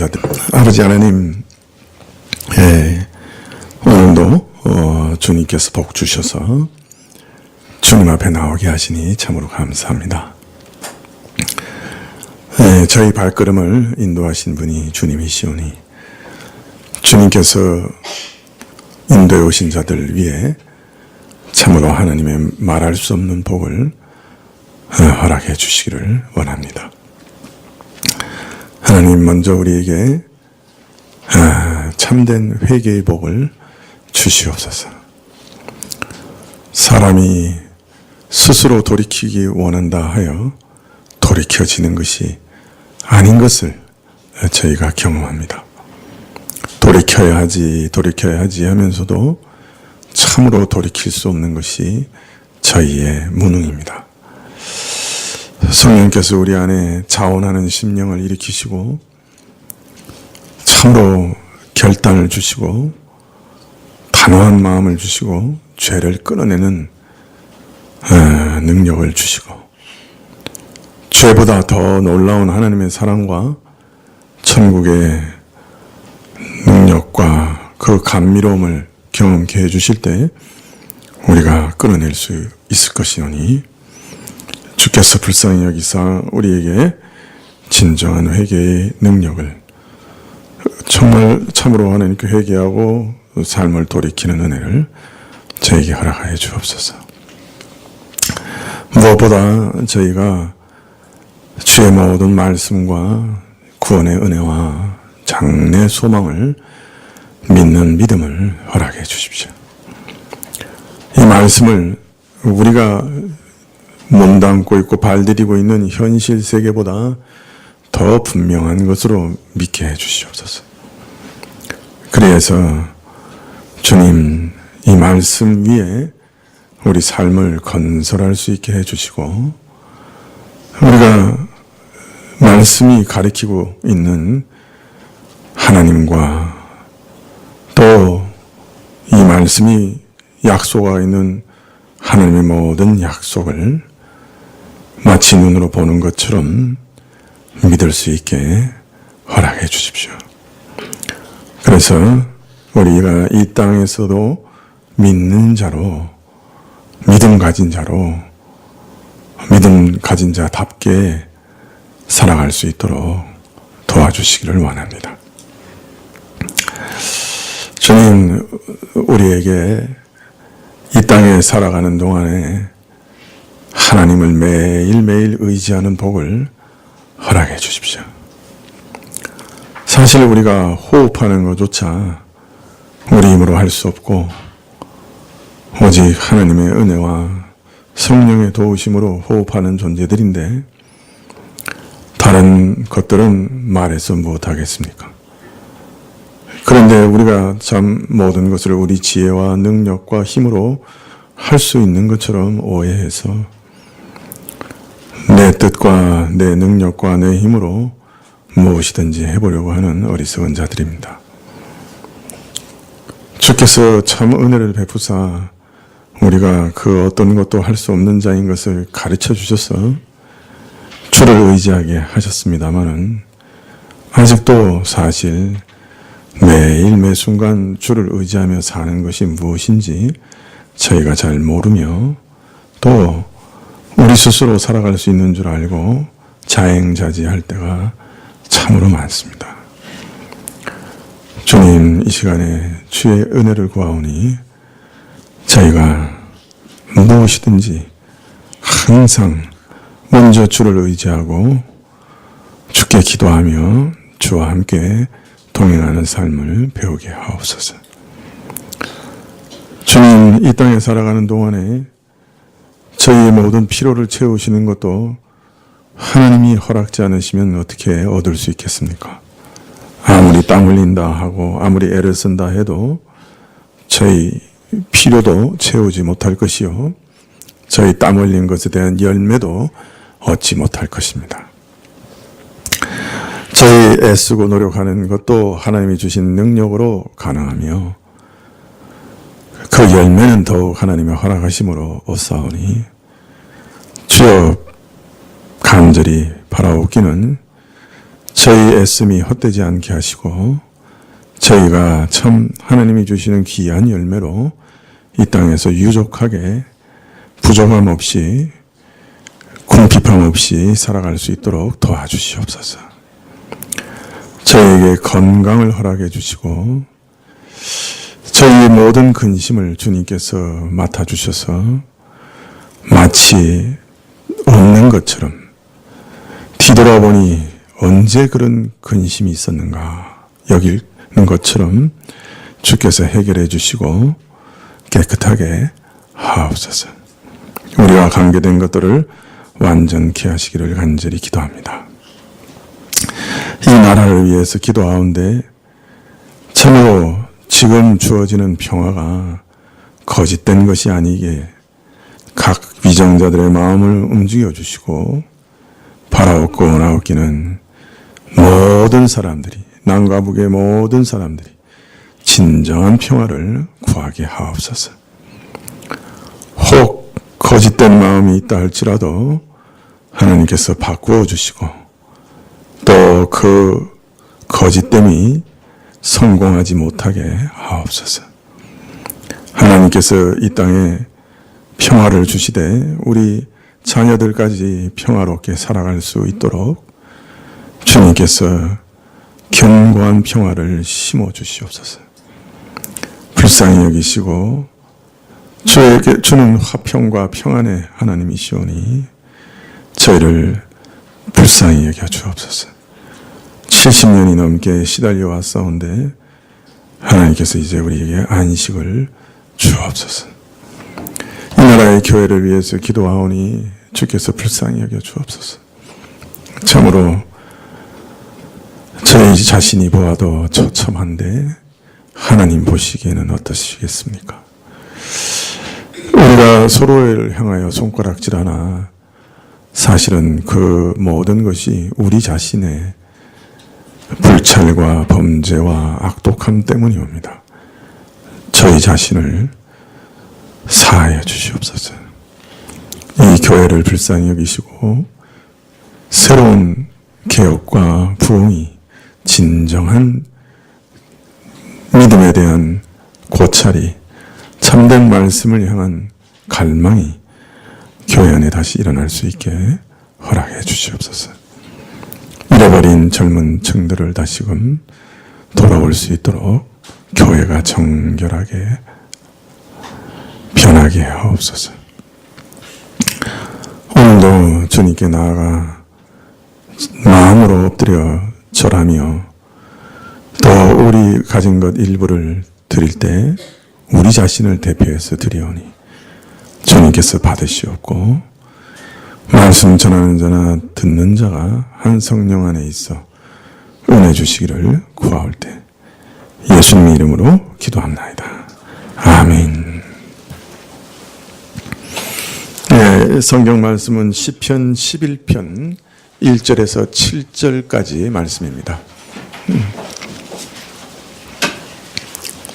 감사드립니다. 아버지 하나님, 오늘도 주님께서 복 주셔서 주님 앞에 나오게 하시니 참으로 감사합니다. 저희 발걸음을 인도하신 분이 주님이시오니 주님께서 인도해 오신 자들 위해 참으로 하나님의 말할 수 없는 복을 허락해 주시기를 원합니다. 하나님, 먼저 우리에게 참된 회개의 복을 주시옵소서. 사람이 스스로 돌이키기 원한다 하여 돌이켜지는 것이 아닌 것을 저희가 경험합니다. 돌이켜야 하지 하면서도 참으로 돌이킬 수 없는 것이 저희의 무능입니다. 성령께서 우리 안에 자원하는 심령을 일으키시고 참으로 결단을 주시고 단호한 마음을 주시고 죄를 끊어내는 능력을 주시고 죄보다 더 놀라운 하나님의 사랑과 천국의 능력과 그 감미로움을 경험케 해주실 때 우리가 끊어낼 수 있을 것이오니 주께서 불쌍히 여기사 우리에게 진정한 회개의 능력을 정말 참으로 하나님께 회개하고 삶을 돌이키는 은혜를 저에게 허락하여 주옵소서. 무엇보다 저희가 주의 모든 말씀과 구원의 은혜와 장래 소망을 믿는 믿음을 허락해 주십시오. 이 말씀을 우리가 몸담고 있고 발디디고 있는 현실 세계보다 더 분명한 것으로 믿게 해 주시옵소서. 그래서 주님, 이 말씀 위에 우리 삶을 건설할 수 있게 해주시고 우리가 말씀이 가리키고 있는 하나님과 또 이 말씀이 약속하고 있는 하나님의 모든 약속을 마치 눈으로 보는 것처럼 믿을 수 있게 허락해 주십시오. 그래서 우리가 이 땅에서도 믿는 자로, 믿음 가진 자로, 믿음 가진 자답게 살아갈 수 있도록 도와주시기를 원합니다. 주님, 우리에게 이 땅에 살아가는 동안에 하나님을 매일매일 의지하는 복을 허락해 주십시오. 사실 우리가 호흡하는 것조차 우리 힘으로 할 수 없고 오직 하나님의 은혜와 성령의 도우심으로 호흡하는 존재들인데 다른 것들은 말해서 무엇하겠습니까? 그런데 우리가 참 모든 것을 우리 지혜와 능력과 힘으로 할 수 있는 것처럼 오해해서 내 뜻과 내 능력과 내 힘으로 무엇이든지 해보려고 하는 어리석은 자들입니다. 주께서 참 은혜를 베푸사 우리가 그 어떤 것도 할 수 없는 자인 것을 가르쳐 주셔서 주를 의지하게 하셨습니다마는 아직도 사실 매일 매 순간 주를 의지하며 사는 것이 무엇인지 저희가 잘 모르며 또 우리 스스로 살아갈 수 있는 줄 알고 자행자지할 때가 참으로 많습니다. 주님, 이 시간에 주의 은혜를 구하오니 저희가 무엇이든지 항상 먼저 주를 의지하고 주께 기도하며 주와 함께 동행하는 삶을 배우게 하옵소서. 주님, 이 땅에 살아가는 동안에 저희의 모든 피로를 채우시는 것도 하나님이 허락지 않으시면 어떻게 얻을 수 있겠습니까? 아무리 땀 흘린다 하고 아무리 애를 쓴다 해도 저희 필요도 채우지 못할 것이요 저희 땀 흘린 것에 대한 열매도 얻지 못할 것입니다. 저희 애쓰고 노력하는 것도 하나님이 주신 능력으로 가능하며 그 열매는 더욱 하나님의 허락하심으로 얻사오니 주여 간절히 바라옵기는 저희 애씀이 헛되지 않게 하시고 저희가 참 하나님이 주시는 귀한 열매로 이 땅에서 유족하게 부족함 없이 궁핍함 없이 살아갈 수 있도록 도와주시옵소서. 저희에게 건강을 허락해 주시고 저희의 모든 근심을 주님께서 맡아주셔서 마치 없는 것처럼 뒤돌아보니 언제 그런 근심이 있었는가 여기는 것처럼 주께서 해결해 주시고 깨끗하게 하옵소서. 우리와 관계된 것들을 완전케 하시기를 간절히 기도합니다. 이 나라를 위해서 기도하온데 참으로 지금 주어지는 평화가 거짓된 것이 아니게 각 위정자들의 마음을 움직여 주시고 바라옵고 원하옵기는 모든 사람들이 남과 북의 모든 사람들이 진정한 평화를 구하게 하옵소서. 혹 거짓된 마음이 있다 할지라도 하나님께서 바꾸어 주시고 또 그 거짓됨이 성공하지 못하게 하옵소서. 하나님께서 이 땅에 평화를 주시되 우리 자녀들까지 평화롭게 살아갈 수 있도록 주님께서 견고한 평화를 심어 주시옵소서. 불쌍히 여기시고 저에게 주는 화평과 평안의 하나님이시오니 저희를 불쌍히 여겨 주옵소서. 70년이 넘게 시달려 왔사온데 하나님께서 이제 우리에게 안식을 주옵소서. 이 나라의 교회를 위해서 기도하오니 주께서 불쌍히 여겨 주옵소서. 참으로 저희 자신이 보아도 처참한데 하나님 보시기에는 어떠시겠습니까? 우리가 서로를 향하여 손가락질하나 사실은 그 모든 것이 우리 자신의 불찰과 범죄와 악독함 때문이 옵니다. 저희 자신을 사하여 주시옵소서. 이 교회를 불쌍히 여기시고 새로운 개혁과 부흥이 진정한 믿음에 대한 고찰이 참된 말씀을 향한 갈망이 교회 안에 다시 일어날 수 있게 허락해 주시옵소서. 잃어버린 젊은 층들을 다시금 돌아올 수 있도록 교회가 정결하게 변하게 하옵소서. 오늘도 주님께 나아가 마음으로 엎드려 절하며 또 우리 가진 것 일부를 드릴 때 우리 자신을 대표해서 드리오니 주님께서 받으시옵고 말씀 전하는 자나 듣는 자가 한 성령 안에 있어 은혜 주시기를 구하올 때 예수님의 이름으로 기도합나이다. 아멘. 네, 성경 말씀은 시편 11편 1절에서 7절까지 말씀입니다.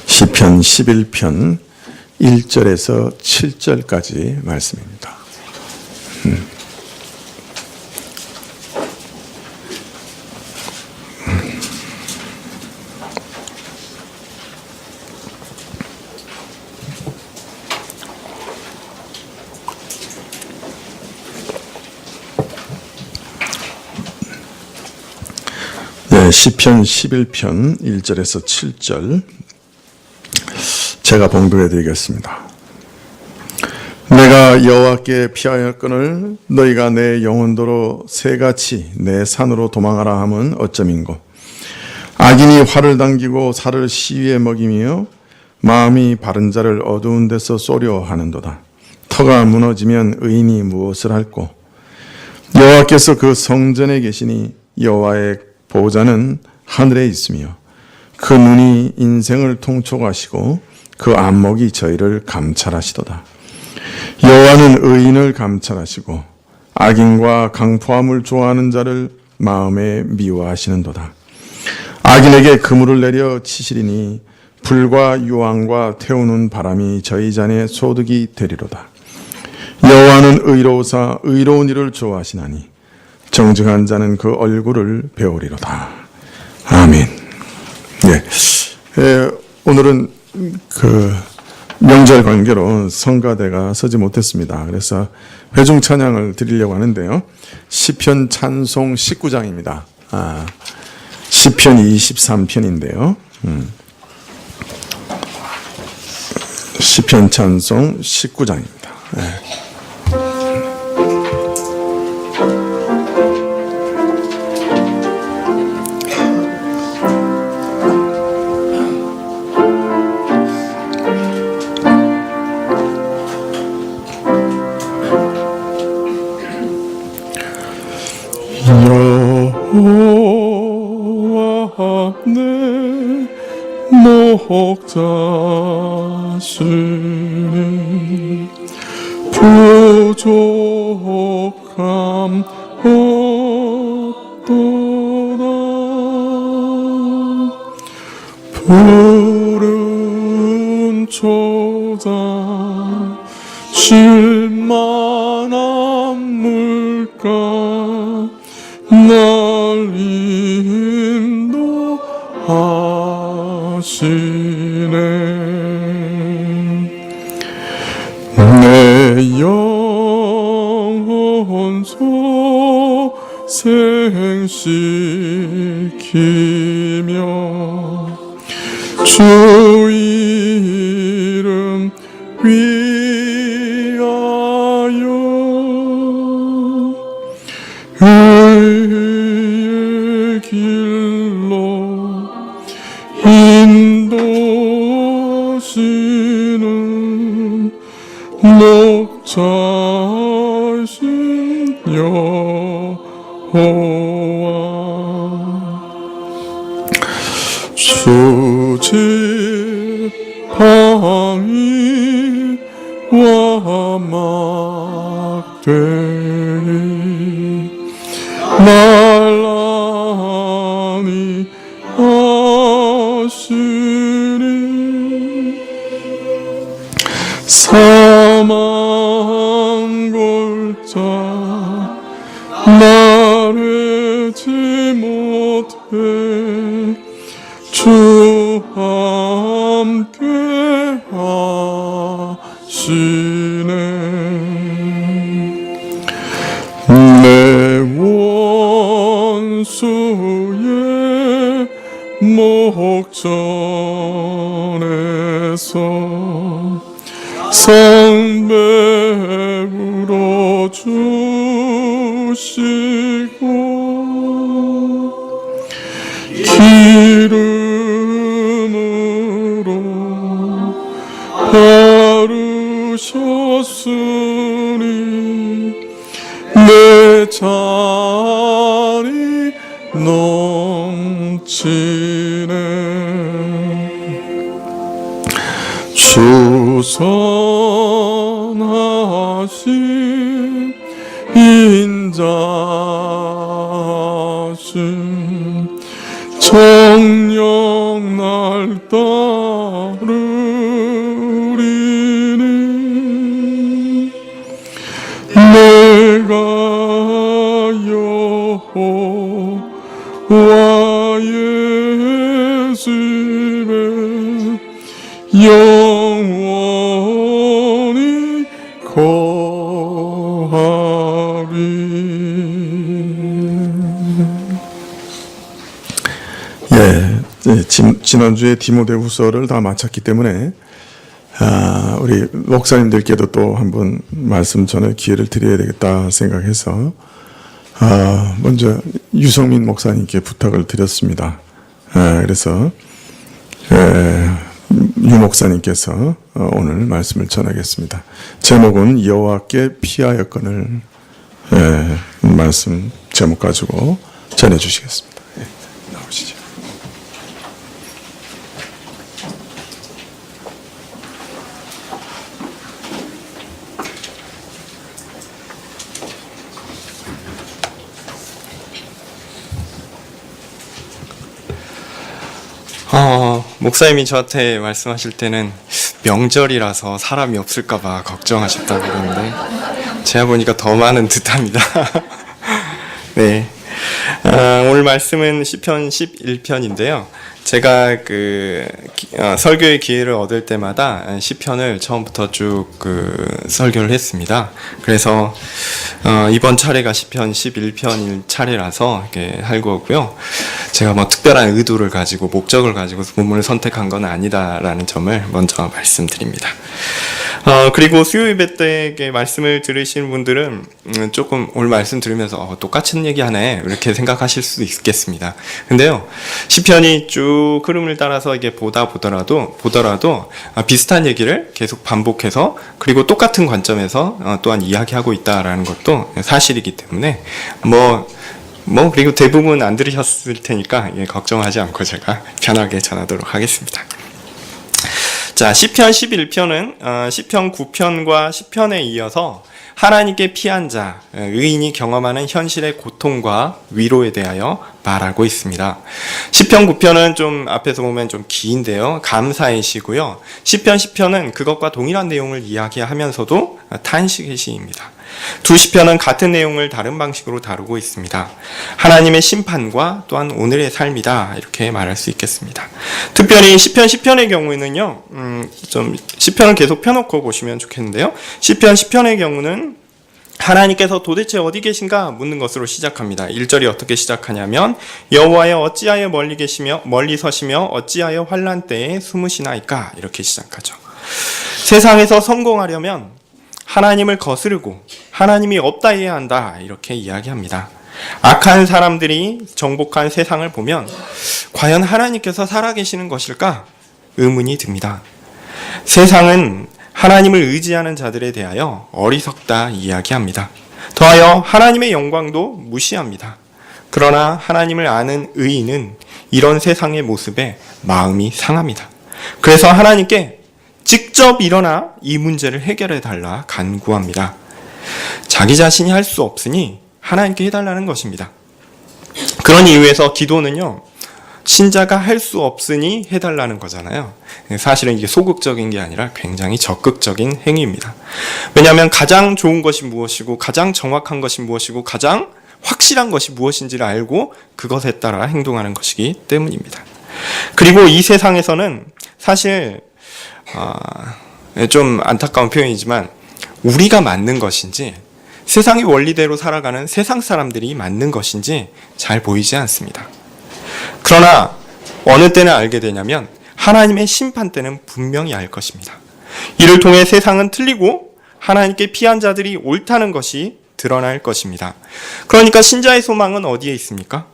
시편 11편 1절에서 7절까지 말씀입니다. 네, 시편 11편 1절에서 7절 제가 봉독해 드리겠습니다. 내가 여호와께 피하였거늘 너희가 내 영혼도로 새같이 내 산으로 도망하라 함은 어쩌민고. 악인이 활을 당기고 살을 시위에 먹이며 마음이 바른 자를 어두운 데서 쏘려 하는도다. 터가 무너지면 의인이 무엇을 할꼬. 여호와께서 그 성전에 계시니 여호와의 보호자는 하늘에 있으며 그 눈이 인생을 통촉하시고 그 안목이 저희를 감찰하시도다. 여호와는 의인을 감찰하시고 악인과 강포함을 좋아하는 자를 마음에 미워하시는도다. 악인에게 그물을 내려 치시리니 불과 유황과 태우는 바람이 저희 잔의 소득이 되리로다. 여호와는 의로우사 의로운 일을 좋아하시나니 정직한 자는 그 얼굴을 배우리로다. 아멘. 네. 오늘은 그 명절 관계로 성가대가 서지 못했습니다. 그래서 회중 찬양을 드리려고 하는데요. 시편 찬송 19장입니다. 시편 23편인데요. 시편 찬송 19장입니다. 네. 여호와 내 목자시니 부족함 없도다. 푸른 초장 쉴만한 물가 날 인도하시네. 내 영혼 소생시키며 주 이름 위하여 의의 길로 인도하시는 목자이신 여호와. 수지팡이 와 막대기 말라니 하시니 사망 골짜 말하지 못해 주 함께 하시네. 내 원수의 목전에서 성배우러 주시고 기름으로 바르셨으니 내 잔이 넘치네. 주선하신 인자신 정령 날 따르리니 내가 여호와의 집에 영원히 거하리. 지난주에 디모데후서를 다 마쳤기 때문에 우리 목사님들께도 또 한번 말씀 전할 기회를 드려야 되겠다 생각해서 먼저 유성민 목사님께 부탁을 드렸습니다. 그래서 유 목사님께서 오늘 말씀을 전하겠습니다. 제목은 여호와께 피하였거늘 말씀 제목 가지고 전해주시겠습니다. 나오시죠. 목사님이 저한테 말씀하실 때는 명절이라서 사람이 없을까봐 걱정하셨다고 그러는데 제가 보니까 더 많은 듯합니다. 네. 오늘 말씀은 시편 11편인데요. 제가 설교의 기회를 얻을 때마다 시편을 처음부터 쭉 설교를 했습니다. 그래서 이번 차례가 시편 11편일 차례라서 이렇게 할 거고요. 제가 뭐 특별한 의도를 가지고 목적을 가지고 본문을 선택한 건 아니다라는 점을 먼저 말씀드립니다. 그리고 수요 예배 때 말씀을 들으시는 분들은 조금 오늘 말씀 들으면서 똑같은 얘기하네 이렇게 생각하실 수도 있겠습니다. 근데요, 시편이 쭉 흐름을 따라서 이게 보더라도 비슷한 얘기를 계속 반복해서 그리고 똑같은 관점에서 또한 이야기하고 있다라는 것도 사실이기 때문에 그리고 대부분 안 들으셨을 테니까 걱정하지 않고 제가 편하게 전하도록 하겠습니다. 자, 시편 11편은 시편 9편과 10편에 이어서 하나님께 피한 자, 의인이 경험하는 현실의 고통과 위로에 대하여 말하고 있습니다. 시편 9편은 좀 앞에서 보면 좀 긴데요. 감사의 시고요. 시편 10편은 그것과 동일한 내용을 이야기하면서도 탄식의 시입니다. 두 시편은 같은 내용을 다른 방식으로 다루고 있습니다. 하나님의 심판과 또한 오늘의 삶이다 이렇게 말할 수 있겠습니다. 특별히 시편 10편의 경우에는요, 좀 시편을 계속 펴놓고 보시면 좋겠는데요. 시편 10편의 경우는 하나님께서 도대체 어디 계신가 묻는 것으로 시작합니다. 1절이 어떻게 시작하냐면 여호와여 어찌하여 멀리 서시며 어찌하여 환난 때에 숨으시나이까 이렇게 시작하죠. 세상에서 성공하려면 하나님을 거스르고 하나님이 없다 해야 한다 이렇게 이야기합니다. 악한 사람들이 정복한 세상을 보면 과연 하나님께서 살아계시는 것일까 의문이 듭니다. 세상은 하나님을 의지하는 자들에 대하여 어리석다 이야기합니다. 더하여 하나님의 영광도 무시합니다. 그러나 하나님을 아는 의인은 이런 세상의 모습에 마음이 상합니다. 그래서 하나님께 직접 일어나 이 문제를 해결해 달라 간구합니다. 자기 자신이 할 수 없으니 하나님께 해달라는 것입니다. 그런 이유에서 기도는요, 신자가 할 수 없으니 해달라는 거잖아요. 사실은 이게 소극적인 게 아니라 굉장히 적극적인 행위입니다. 왜냐하면 가장 좋은 것이 무엇이고 가장 정확한 것이 무엇이고 가장 확실한 것이 무엇인지를 알고 그것에 따라 행동하는 것이기 때문입니다. 그리고 이 세상에서는 사실 좀 안타까운 표현이지만 우리가 맞는 것인지 세상의 원리대로 살아가는 세상 사람들이 맞는 것인지 잘 보이지 않습니다. 그러나 어느 때는 알게 되냐면 하나님의 심판 때는 분명히 알 것입니다. 이를 통해 세상은 틀리고 하나님께 피한 자들이 옳다는 것이 드러날 것입니다. 그러니까 신자의 소망은 어디에 있습니까?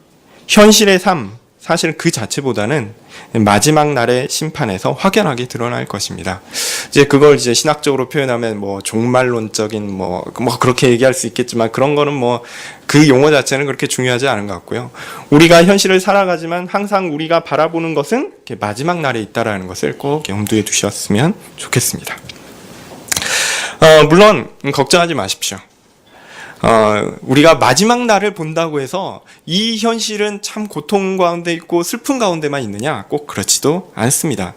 현실의 삶, 사실 그 자체보다는 마지막 날의 심판에서 확연하게 드러날 것입니다. 그걸 신학적으로 표현하면 종말론적인 그렇게 얘기할 수 있겠지만 그런 거는 그 용어 자체는 그렇게 중요하지 않은 것 같고요. 우리가 현실을 살아가지만 항상 우리가 바라보는 것은 마지막 날에 있다라는 것을 꼭 염두에 두셨으면 좋겠습니다. 물론 걱정하지 마십시오. 우리가 마지막 날을 본다고 해서 이 현실은 참 고통 가운데 있고 슬픈 가운데만 있느냐? 꼭 그렇지도 않습니다.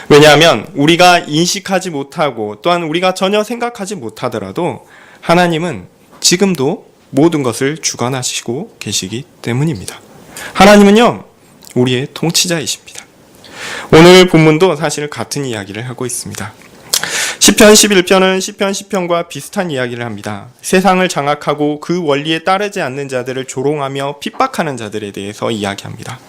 왜냐하면 우리가 인식하지 못하고 또한 우리가 전혀 생각하지 못하더라도 하나님은 지금도 모든 것을 주관하시고 계시기 때문입니다. 하나님은요, 우리의 통치자이십니다. 오늘 본문도 사실 같은 이야기를 하고 있습니다. 시편 11편은 시편 10편과 비슷한 이야기를 합니다. 세상을 장악하고 그 원리에 따르지 않는 자들을 조롱하며 핍박하는 자들에 대해서 이야기합니다.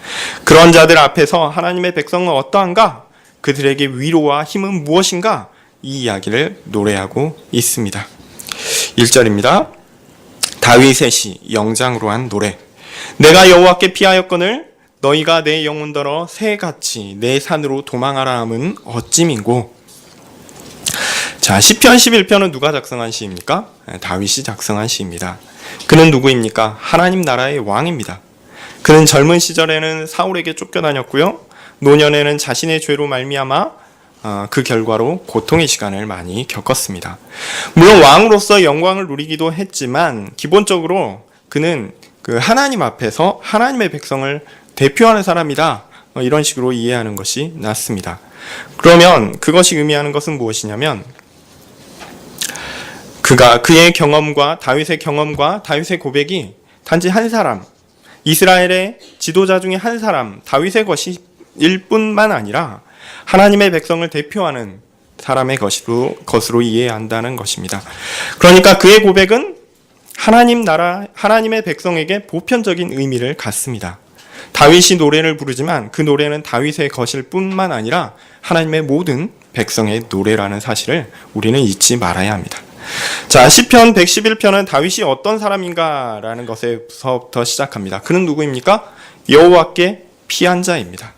그런 자들 앞에서 하나님의 백성은 어떠한가? 그들에게 위로와 힘은 무엇인가? 이 이야기를 노래하고 있습니다. 1절입니다. 다윗의 시, 영장으로 한 노래. 내가 여호와께 피하였거늘 너희가 내 영혼더러 새같이 내 산으로 도망하라 함은 어찌민고. 자, 시편 11편은 누가 작성한 시입니까? 다윗이 작성한 시입니다. 그는 누구입니까? 하나님 나라의 왕입니다. 그는 젊은 시절에는 사울에게 쫓겨다녔고요. 노년에는 자신의 죄로 말미암아 그 결과로 고통의 시간을 많이 겪었습니다. 물론 왕으로서 영광을 누리기도 했지만 기본적으로 그는 그 하나님 앞에서 하나님의 백성을 대표하는 사람이다. 이런 식으로 이해하는 것이 낫습니다. 그러면 그것이 의미하는 것은 무엇이냐면 그의 경험과 다윗의 고백이 단지 한 사람, 이스라엘의 지도자 중에 한 사람, 다윗의 것일 뿐만 아니라 하나님의 백성을 대표하는 사람의 것으로 이해해야 한다는 것입니다. 그러니까 그의 고백은 하나님 나라, 하나님의 백성에게 보편적인 의미를 갖습니다. 다윗이 노래를 부르지만 그 노래는 다윗의 것일 뿐만 아니라 하나님의 모든 백성의 노래라는 사실을 우리는 잊지 말아야 합니다. 자, 시편 111편은 다윗이 어떤 사람인가라는 것에서부터 시작합니다. 그는 누구입니까? 여호와께 피한 자입니다.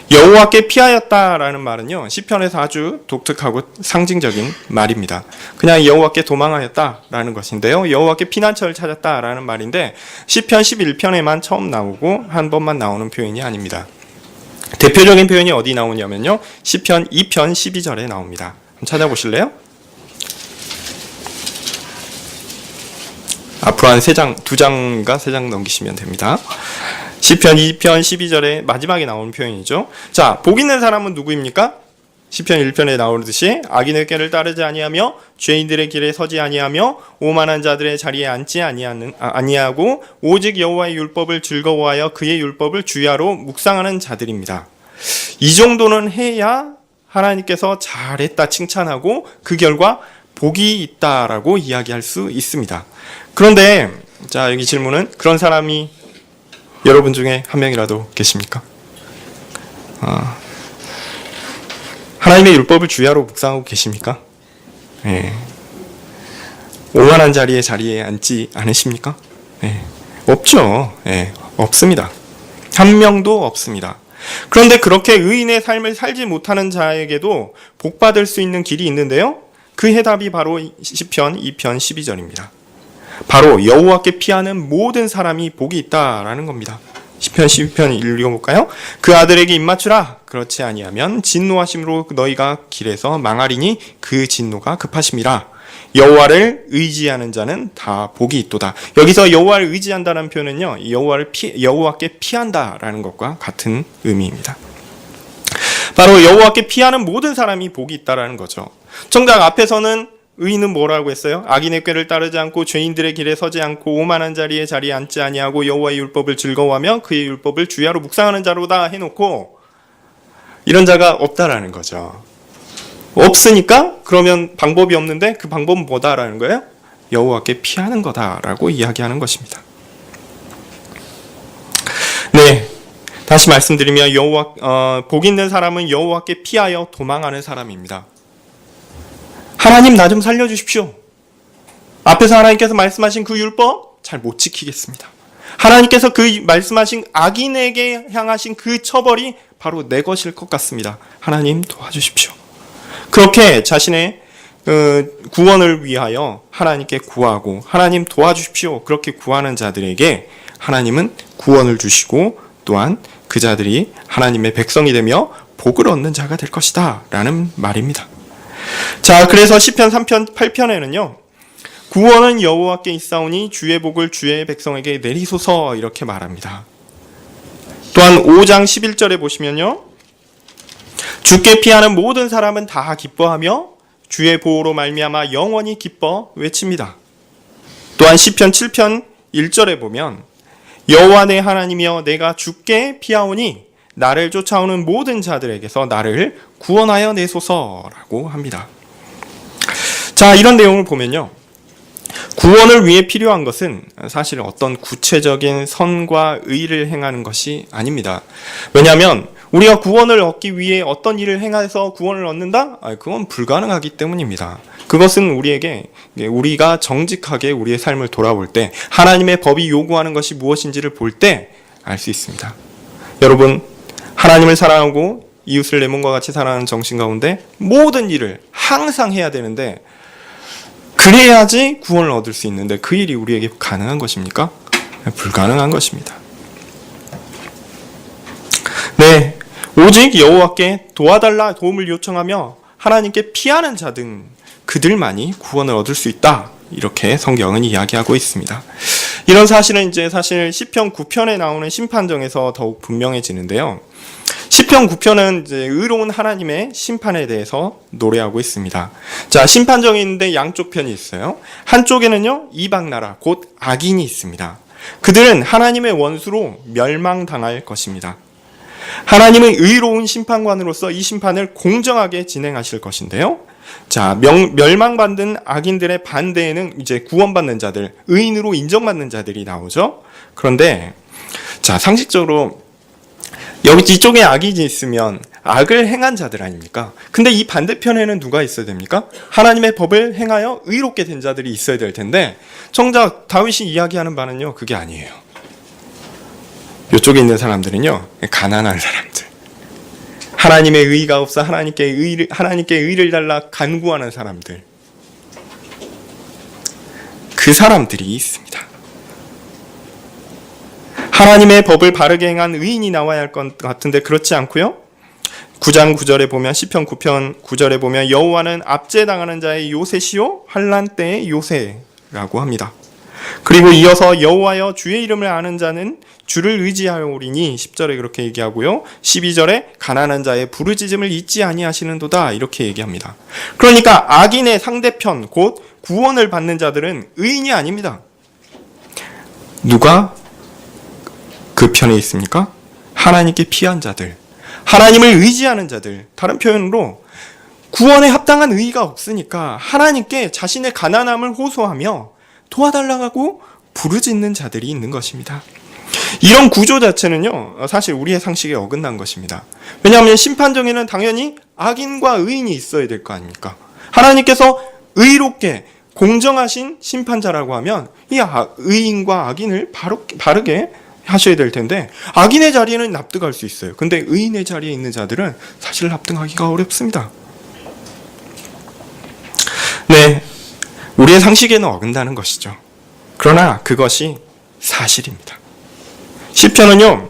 여호와께 피하였다라는 말은요, 시편에서 아주 독특하고 상징적인 말입니다. 그냥 여호와께 도망하였다라는 것인데요, 여호와께 피난처를 찾았다라는 말인데 시편 11편에만 처음 나오고 한 번만 나오는 표현이 아닙니다. 대표적인 표현이 어디 나오냐면요, 시편 2편 12절에 나옵니다. 한번 찾아보실래요? 앞으로 한 2장인가 3장 넘기시면 됩니다. 시편 2편 12절에 마지막에 나오는 표현이죠. 자, 복 있는 사람은 누구입니까? 시편 1편에 나오듯이 악인의 꾀를 따르지 아니하며 죄인들의 길에 서지 아니하며 오만한 자들의 자리에 앉지 아니하고 오직 여호와의 율법을 즐거워하여 그의 율법을 주야로 묵상하는 자들입니다. 이 정도는 해야 하나님께서 잘했다 칭찬하고 그 결과 복이 있다라고 이야기할 수 있습니다. 그런데 자, 여기 질문은 그런 사람이 여러분 중에 한 명이라도 계십니까? 하나님의 율법을 주야로 묵상하고 계십니까? 네. 오만한 자리에 앉지 않으십니까? 네. 없죠. 네. 없습니다. 한 명도 없습니다. 그런데 그렇게 의인의 삶을 살지 못하는 자에게도 복받을 수 있는 길이 있는데요, 그 해답이 바로 시편 2편 12절입니다. 바로 여호와께 피하는 모든 사람이 복이 있다라는 겁니다. 시편 12편 읽어볼까요? 그 아들에게 입맞추라. 그렇지 아니하면 진노하심으로 너희가 길에서 망하리니 그 진노가 급하심이라. 여호와를 의지하는 자는 다 복이 있도다. 여기서 여호와를 의지한다는 표현은요, 여호와께 피한다라는 것과 같은 의미입니다. 바로 여호와께 피하는 모든 사람이 복이 있다라는 거죠. 정작 앞에서는 의인은 뭐라고 했어요? 악인의 꾀를 따르지 않고 죄인들의 길에 서지 않고 오만한 자리에 앉지 아니하고 여호와의 율법을 즐거워하며 그의 율법을 주야로 묵상하는 자로다 해놓고 이런 자가 없다라는 거죠. 없으니까 그러면 방법이 없는데 그 방법은 뭐다라는 거예요? 여호와께 피하는 거다라고 이야기하는 것입니다. 네, 다시 말씀드리면 복 있는 사람은 여호와께 피하여 도망하는 사람입니다. 하나님 나 좀 살려주십시오. 앞에서 하나님께서 말씀하신 그 율법 잘 못 지키겠습니다. 하나님께서 그 말씀하신 악인에게 향하신 그 처벌이 바로 내 것일 것 같습니다. 하나님 도와주십시오. 그렇게 자신의 구원을 위하여 하나님께 구하고 하나님 도와주십시오. 그렇게 구하는 자들에게 하나님은 구원을 주시고 또한 그 자들이 하나님의 백성이 되며 복을 얻는 자가 될 것이다 라는 말입니다. 자, 그래서 시편 3편 8편에는요, 구원은 여호와께 있사오니 주의 복을 주의 백성에게 내리소서 이렇게 말합니다. 또한 5장 11절에 보시면요, 주께 피하는 모든 사람은 다 기뻐하며 주의 보호로 말미암아 영원히 기뻐 외칩니다. 또한 시편 7편 1절에 보면 여호와 내 하나님이여 내가 주께 피하오니 나를 쫓아오는 모든 자들에게서 나를 구원하여 내소서라고 합니다. 자, 이런 내용을 보면요, 구원을 위해 필요한 것은 사실 어떤 구체적인 선과 의를 행하는 것이 아닙니다. 왜냐하면 우리가 구원을 얻기 위해 어떤 일을 행해서 구원을 얻는다? 그건 불가능하기 때문입니다. 그것은 우리가 정직하게 우리의 삶을 돌아볼 때 하나님의 법이 요구하는 것이 무엇인지를 볼 때 알 수 있습니다. 여러분, 하나님을 사랑하고 이웃을 내 몸과 같이 사랑하는 정신 가운데 모든 일을 항상 해야 되는데 그래야지 구원을 얻을 수 있는데 그 일이 우리에게 가능한 것입니까? 불가능한 것입니다. 네, 오직 여호와께 도와달라 도움을 요청하며 하나님께 피하는 자 등 그들만이 구원을 얻을 수 있다, 이렇게 성경은 이야기하고 있습니다. 이런 사실은 사실 시편 9편에 나오는 심판정에서 더욱 분명해지는데요. 시편 9편은 의로운 하나님의 심판에 대해서 노래하고 있습니다. 자, 심판정이 있는데 양쪽 편이 있어요. 한쪽에는요, 이방 나라 곧 악인이 있습니다. 그들은 하나님의 원수로 멸망당할 것입니다. 하나님은 의로운 심판관으로서 이 심판을 공정하게 진행하실 것인데요. 자, 멸망받는 악인들의 반대에는 이제 구원받는 자들, 의인으로 인정받는 자들이 나오죠. 그런데 자, 상식적으로 여기 이쪽에 악이 있으면 악을 행한 자들 아닙니까? 근데 이 반대편에는 누가 있어야 됩니까? 하나님의 법을 행하여 의롭게 된 자들이 있어야 될 텐데 정작 다윗이 이야기하는 바는요, 그게 아니에요. 이쪽에 있는 사람들은요, 가난한 사람들, 하나님의 의의가 없어 하나님께 의를 달라 간구하는 사람들, 그 사람들이 있습니다. 하나님의 법을 바르게 행한 의인이 나와야 할 것 같은데 그렇지 않고요. 9장 9절에 보면, 시편 9편 9절에 보면 여호와는 압제당하는 자의 요새시요 환난 때의 요새라고 합니다. 그리고 이어서 여호와여 주의 이름을 아는 자는 주를 의지하오리니 10절에 그렇게 얘기하고요. 12절에 가난한 자의 부르짖음을 잊지 아니하시는도다 이렇게 얘기합니다. 그러니까 악인의 상대편 곧 구원을 받는 자들은 의인이 아닙니다. 누가 그 편에 있습니까? 하나님께 피한 자들, 하나님을 의지하는 자들. 다른 표현으로 구원에 합당한 의의가 없으니까 하나님께 자신의 가난함을 호소하며 도와달라고 부르짖는 자들이 있는 것입니다. 이런 구조 자체는요, 사실 우리의 상식에 어긋난 것입니다. 왜냐하면 심판정에는 당연히 악인과 의인이 있어야 될 거 아닙니까? 하나님께서 의롭게 공정하신 심판자라고 하면 이 의인과 악인을 바르게 하셔야 될 텐데 악인의 자리에는 납득할 수 있어요. 근데 의인의 자리에 있는 자들은 사실 납득하기가 어렵습니다. 네, 우리의 상식에는 어긋나는 것이죠. 그러나 그것이 사실입니다. 시편은요,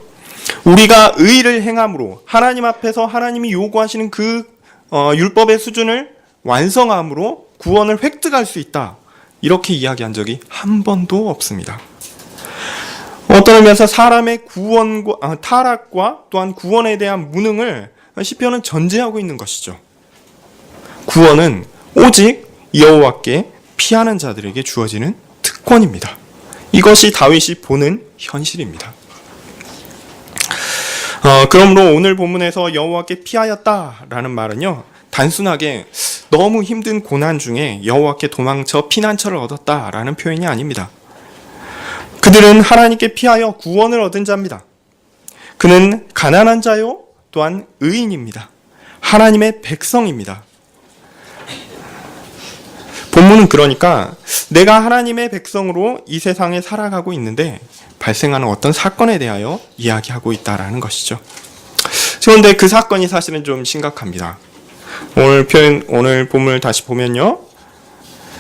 우리가 의를 행함으로 하나님 앞에서 하나님이 요구하시는 그 율법의 수준을 완성함으로 구원을 획득할 수 있다, 이렇게 이야기한 적이 한 번도 없습니다. 어떤 의미에서 사람의 타락과 또한 구원에 대한 무능을 시편은 전제하고 있는 것이죠. 구원은 오직 여호와께 피하는 자들에게 주어지는 특권입니다. 이것이 다윗이 보는 현실입니다. 그러므로 오늘 본문에서 여호와께 피하였다라는 말은요, 단순하게 너무 힘든 고난 중에 여호와께 도망쳐 피난처를 얻었다라는 표현이 아닙니다. 그들은 하나님께 피하여 구원을 얻은 자입니다. 그는 가난한 자요 또한 의인입니다. 하나님의 백성입니다. 본문은 그러니까 내가 하나님의 백성으로 이 세상에 살아가고 있는데 발생하는 어떤 사건에 대하여 이야기하고 있다라는 것이죠. 그런데 그 사건이 사실은 좀 심각합니다. 오늘 본문을 다시 보면요,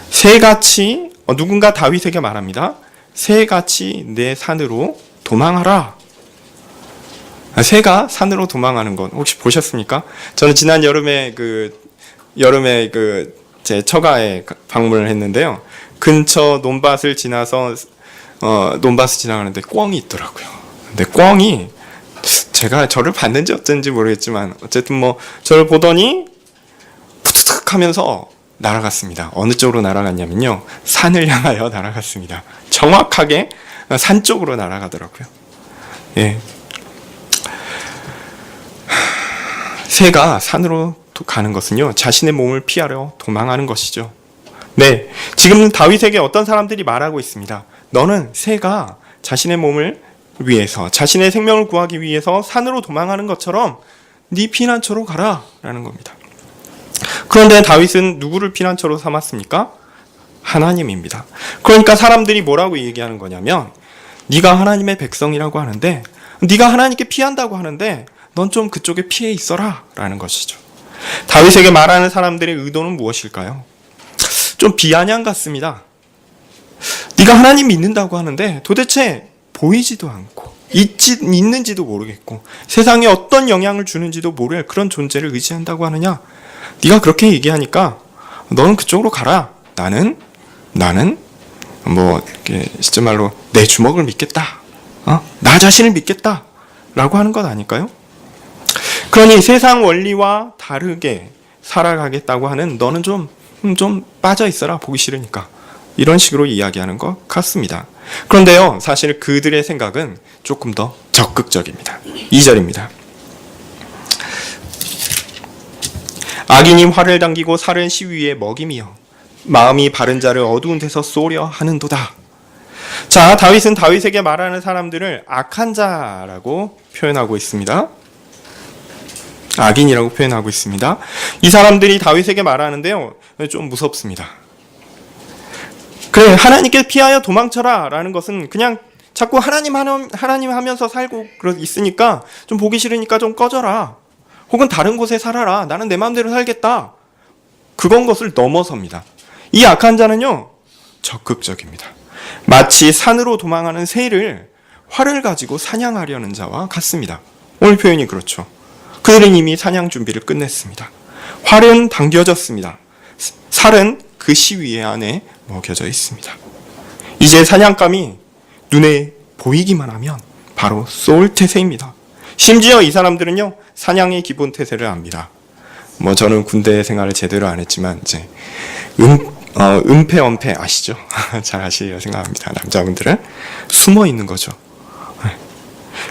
새같이 누군가 다윗에게 말합니다. 새같이 내 산으로 도망하라. 새가 산으로 도망하는 건 혹시 보셨습니까? 저는 지난 여름에 제 처가에 방문을 했는데요. 근처 논밭을 지나서 논밭을 지나가는데 꿩이 있더라고요. 근데 꿩이 제가 저를 봤는지 어쩐지 모르겠지만 어쨌든 저를 보더니 푸득 하면서 날아갔습니다. 어느 쪽으로 날아갔냐면요, 산을 향하여 날아갔습니다. 정확하게 산 쪽으로 날아가더라고요. 예. 새가 산으로 가는 것은요, 자신의 몸을 피하려 도망하는 것이죠. 네, 지금 다윗에게 어떤 사람들이 말하고 있습니다. 너는 새가 자신의 몸을 위해서, 자신의 생명을 구하기 위해서 산으로 도망하는 것처럼 네 피난처로 가라 라는 겁니다. 그런데 다윗은 누구를 피난처로 삼았습니까? 하나님입니다. 그러니까 사람들이 뭐라고 얘기하는 거냐면, 네가 하나님의 백성이라고 하는데, 네가 하나님께 피한다고 하는데 넌 좀 그쪽에 피해 있어라 라는 것이죠. 다윗에게 말하는 사람들의 의도는 무엇일까요? 좀 비아냥 같습니다. 네가 하나님 믿는다고 하는데 도대체 보이지도 않고 있는지도 모르겠고 세상에 어떤 영향을 주는지도 모를 그런 존재를 의지한다고 하느냐? 네가 그렇게 얘기하니까 너는 그쪽으로 가라. 나는 진짜 말로 내 주먹을 믿겠다. 나 자신을 믿겠다. 라고 하는 것 아닐까요? 그러니 세상 원리와 다르게 살아가겠다고 하는 너는 좀 빠져 있어라. 보기 싫으니까. 이런 식으로 이야기하는 것 같습니다. 그런데요, 사실 그들의 생각은 조금 더 적극적입니다. 2절입니다. 악인이 활을 당기고 살은 시위에 먹임이여 마음이 바른 자를 어두운 데서 쏘려 하는도다. 자, 다윗은 다윗에게 말하는 사람들을 악한 자라고 표현하고 있습니다. 악인이라고 표현하고 있습니다. 이 사람들이 다윗에게 말하는데요, 좀 무섭습니다. 그래, 하나님께 피하여 도망쳐라 라는 것은 그냥 자꾸 하나님 하면서 살고 있으니까 좀 보기 싫으니까 좀 꺼져라. 혹은 다른 곳에 살아라. 나는 내 마음대로 살겠다. 그건 것을 넘어섭니다. 이 악한 자는요, 적극적입니다. 마치 산으로 도망하는 새를 활을 가지고 사냥하려는 자와 같습니다. 오늘 표현이 그렇죠. 그들은 이미 사냥 준비를 끝냈습니다. 활은 당겨졌습니다. 살은 그 시위의 안에 먹여져 있습니다. 이제 사냥감이 눈에 보이기만 하면 바로 쏠 태세입니다. 심지어 이 사람들은요, 사냥의 기본 태세를 압니다. 저는 군대 생활을 제대로 안 했지만 이제 은폐 언폐 아시죠? 잘 아시리라 생각합니다. 남자분들은 숨어 있는 거죠.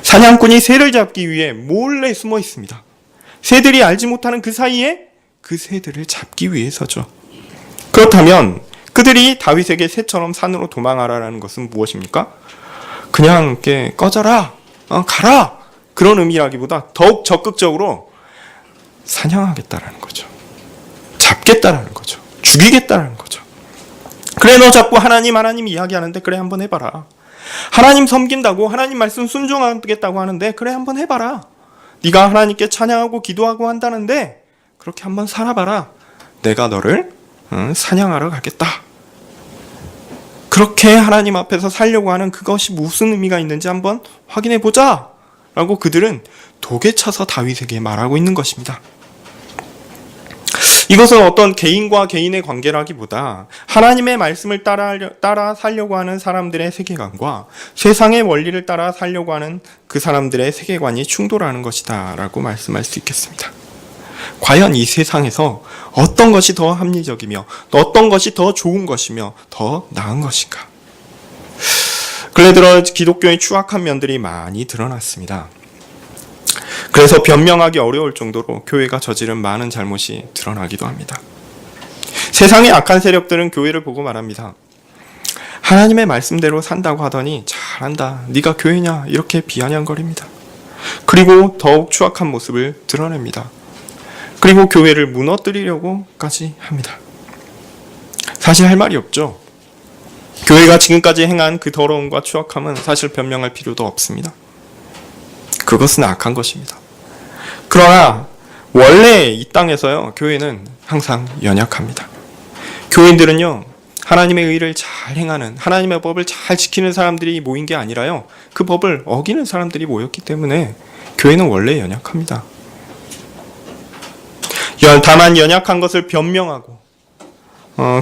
사냥꾼이 새를 잡기 위해 몰래 숨어 있습니다. 새들이 알지 못하는 그 사이에 그 새들을 잡기 위해서죠. 그렇다면 그들이 다윗에게 새처럼 산으로 도망하라라는 것은 무엇입니까? 그냥 이렇게 꺼져라, 가라, 그런 의미라기보다 더욱 적극적으로 사냥하겠다라는 거죠. 잡겠다라는 거죠. 죽이겠다라는 거죠. 그래, 너 자꾸 하나님 이야기하는데 그래, 한번 해봐라. 하나님 섬긴다고, 하나님 말씀 순종하겠다고 하는데 그래, 한번 해봐라. 네가 하나님께 찬양하고 기도하고 한다는데 그렇게 한번 살아봐라. 내가 너를 사냥하러 가겠다. 그렇게 하나님 앞에서 살려고 하는 그것이 무슨 의미가 있는지 한번 확인해 보자 라고 그들은 독에 차서 다윗에게 말하고 있는 것입니다. 이것은 어떤 개인과 개인의 관계라기보다 하나님의 말씀을 따라 살려고 하는 사람들의 세계관과 세상의 원리를 따라 살려고 하는 그 사람들의 세계관이 충돌하는 것이다 라고 말씀할 수 있겠습니다. 과연 이 세상에서 어떤 것이 더 합리적이며 어떤 것이 더 좋은 것이며 더 나은 것인가? 근래 들어 기독교의 추악한 면들이 많이 드러났습니다. 그래서 변명하기 어려울 정도로 교회가 저지른 많은 잘못이 드러나기도 합니다. 세상의 악한 세력들은 교회를 보고 말합니다. 하나님의 말씀대로 산다고 하더니 잘한다, 네가 교회냐, 이렇게 비아냥거립니다. 그리고 더욱 추악한 모습을 드러냅니다. 그리고 교회를 무너뜨리려고까지 합니다. 사실 할 말이 없죠. 교회가 지금까지 행한 그 더러움과 추악함은 사실 변명할 필요도 없습니다. 그것은 악한 것입니다. 그러나 원래 이 땅에서요, 교회는 항상 연약합니다. 교인들은요, 하나님의 의를 잘 행하는, 하나님의 법을 잘 지키는 사람들이 모인 게 아니라요, 그 법을 어기는 사람들이 모였기 때문에 교회는 원래 연약합니다. 다만 연약한 것을 변명하고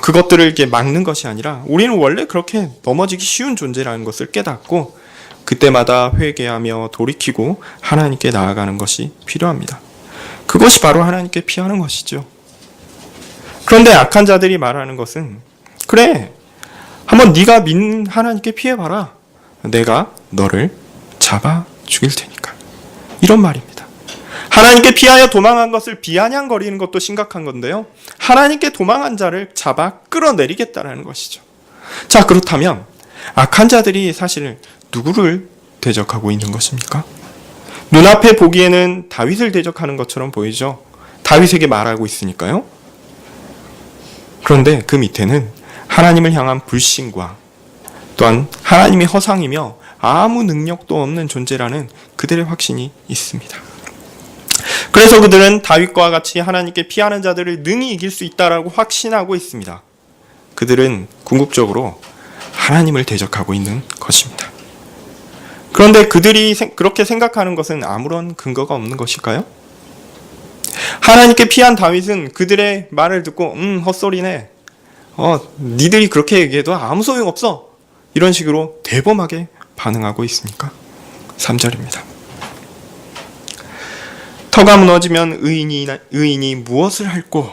그것들을 이렇게 막는 것이 아니라 우리는 원래 그렇게 넘어지기 쉬운 존재라는 것을 깨닫고 그때마다 회개하며 돌이키고 하나님께 나아가는 것이 필요합니다. 그것이 바로 하나님께 피하는 것이죠. 그런데 악한 자들이 말하는 것은 그래, 한번 네가 믿는 하나님께 피해봐라. 내가 너를 잡아 죽일 테니까. 이런 말입니다. 하나님께 피하여 도망한 것을 비아냥거리는 것도 심각한 건데요, 하나님께 도망한 자를 잡아 끌어내리겠다는 것이죠. 자, 그렇다면 악한 자들이 사실 누구를 대적하고 있는 것입니까? 눈앞에 보기에는 다윗을 대적하는 것처럼 보이죠. 다윗에게 말하고 있으니까요. 그런데 그 밑에는 하나님을 향한 불신과 또한 하나님이 허상이며 아무 능력도 없는 존재라는 그들의 확신이 있습니다. 그래서 그들은 다윗과 같이 하나님께 피하는 자들을 능히 이길 수 있다라고 확신하고 있습니다. 그들은 궁극적으로 하나님을 대적하고 있는 것입니다. 그런데 그들이 그렇게 생각하는 것은 아무런 근거가 없는 것일까요? 하나님께 피한 다윗은 그들의 말을 듣고 헛소리네, 니들이 그렇게 얘기해도 아무 소용없어, 이런 식으로 대범하게 반응하고 있습니까? 3절입니다. 터가 무너지면 의인이 무엇을 할꼬?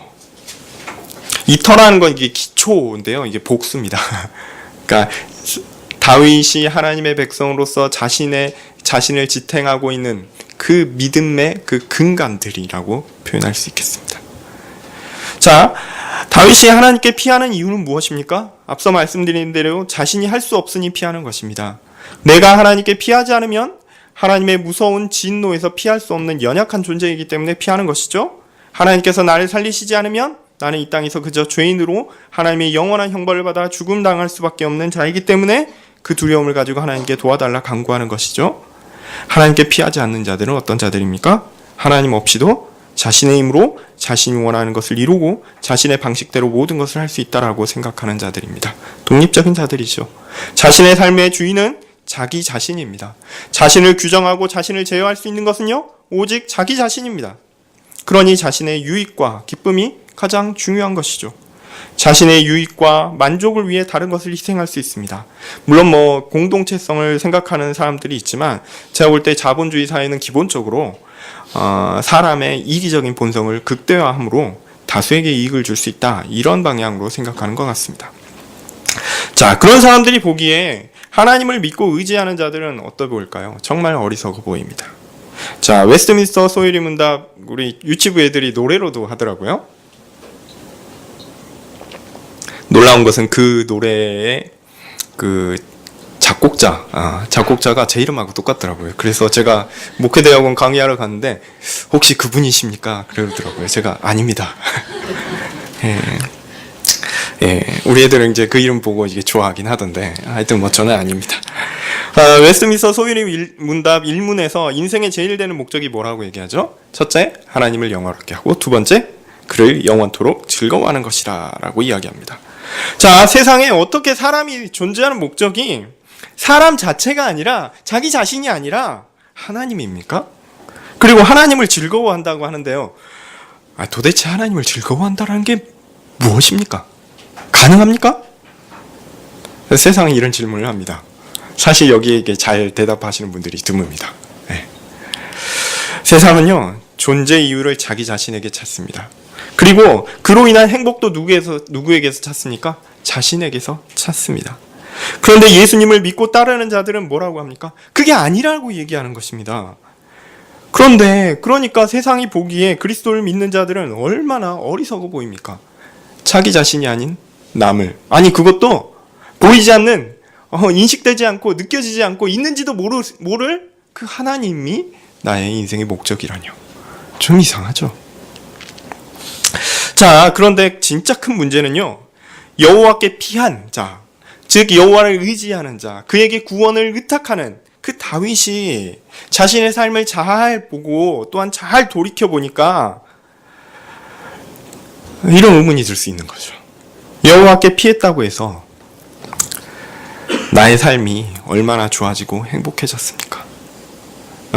이 터라는 건 이게 기초인데요, 이게 복수입니다. 그러니까 다윗이 하나님의 백성으로서 자신을 지탱하고 있는 그 믿음의 그 근간들이라고 표현할 수 있겠습니다. 자, 다윗이 하나님께 피하는 이유는 무엇입니까? 앞서 말씀드린 대로 자신이 할 수 없으니 피하는 것입니다. 내가 하나님께 피하지 않으면 하나님의 무서운 진노에서 피할 수 없는 연약한 존재이기 때문에 피하는 것이죠. 하나님께서 나를 살리시지 않으면 나는 이 땅에서 그저 죄인으로 하나님의 영원한 형벌을 받아 죽음 당할 수밖에 없는 자이기 때문에 그 두려움을 가지고 하나님께 도와달라 간구하는 것이죠. 하나님께 피하지 않는 자들은 어떤 자들입니까? 하나님 없이도 자신의 힘으로 자신이 원하는 것을 이루고 자신의 방식대로 모든 것을 할 수 있다라고 생각하는 자들입니다. 독립적인 자들이죠. 자신의 삶의 주인은 자기 자신입니다. 자신을 규정하고 자신을 제어할 수 있는 것은요, 오직 자기 자신입니다. 그러니 자신의 유익과 기쁨이 가장 중요한 것이죠. 자신의 유익과 만족을 위해 다른 것을 희생할 수 있습니다. 물론 공동체성을 생각하는 사람들이 있지만 제가 볼 때 자본주의 사회는 기본적으로 사람의 이기적인 본성을 극대화함으로 다수에게 이익을 줄 수 있다, 이런 방향으로 생각하는 것 같습니다. 자, 그런 사람들이 보기에 하나님을 믿고 의지하는 자들은 어떠 보일까요? 정말 어리석어 보입니다. 자, 웨스트민스터 소유리 문답 우리 유치부 애들이 노래로도 하더라고요. 놀라운 것은 그 노래의 그 작곡자가 제 이름하고 똑같더라고요. 그래서 제가 목회대학원 강의하러 갔는데 혹시 그분이십니까? 그러더라고요. 제가 아닙니다. 우리 애들은 이제 그 이름 보고 이게 좋아하긴 하던데 하여튼 저는 아닙니다. 웨스트민스터 소유리 문답 1문에서 인생의 제일 되는 목적이 뭐라고 얘기하죠? 첫째, 하나님을 영화롭게 하고, 두 번째, 그를 영원토록 즐거워하는 것이라 라고 이야기합니다. 자, 세상에 어떻게 사람이 존재하는 목적이 사람 자체가 아니라 자기 자신이 아니라 하나님입니까? 그리고 하나님을 즐거워한다고 하는데요. 도대체 하나님을 즐거워한다는 게 무엇입니까? 가능합니까? 세상에 이런 질문을 합니다. 사실 여기에 잘 대답하시는 분들이 드뭅니다. 네. 세상은요, 존재 이유를 자기 자신에게 찾습니다. 그리고 그로 인한 행복도 누구에게서 찾습니까? 자신에게서 찾습니다. 그런데 예수님을 믿고 따르는 자들은 뭐라고 합니까? 그게 아니라고 얘기하는 것입니다. 그러니까 세상이 보기에 그리스도를 믿는 자들은 얼마나 어리석어 보입니까? 자기 자신이 아닌 남을, 아니 그것도 보이지 않는, 인식되지 않고 느껴지지 않고 있는지도 모를 그 하나님이 나의 인생의 목적이라뇨. 좀 이상하죠? 자, 그런데 진짜 큰 문제는요, 여호와께 피한 자, 즉 여호와를 의지하는 자, 그에게 구원을 의탁하는 그 다윗이 자신의 삶을 잘 보고 또한 잘 돌이켜보니까 이런 의문이 들 수 있는 거죠. 여호와께 피했다고 해서 나의 삶이 얼마나 좋아지고 행복해졌습니까?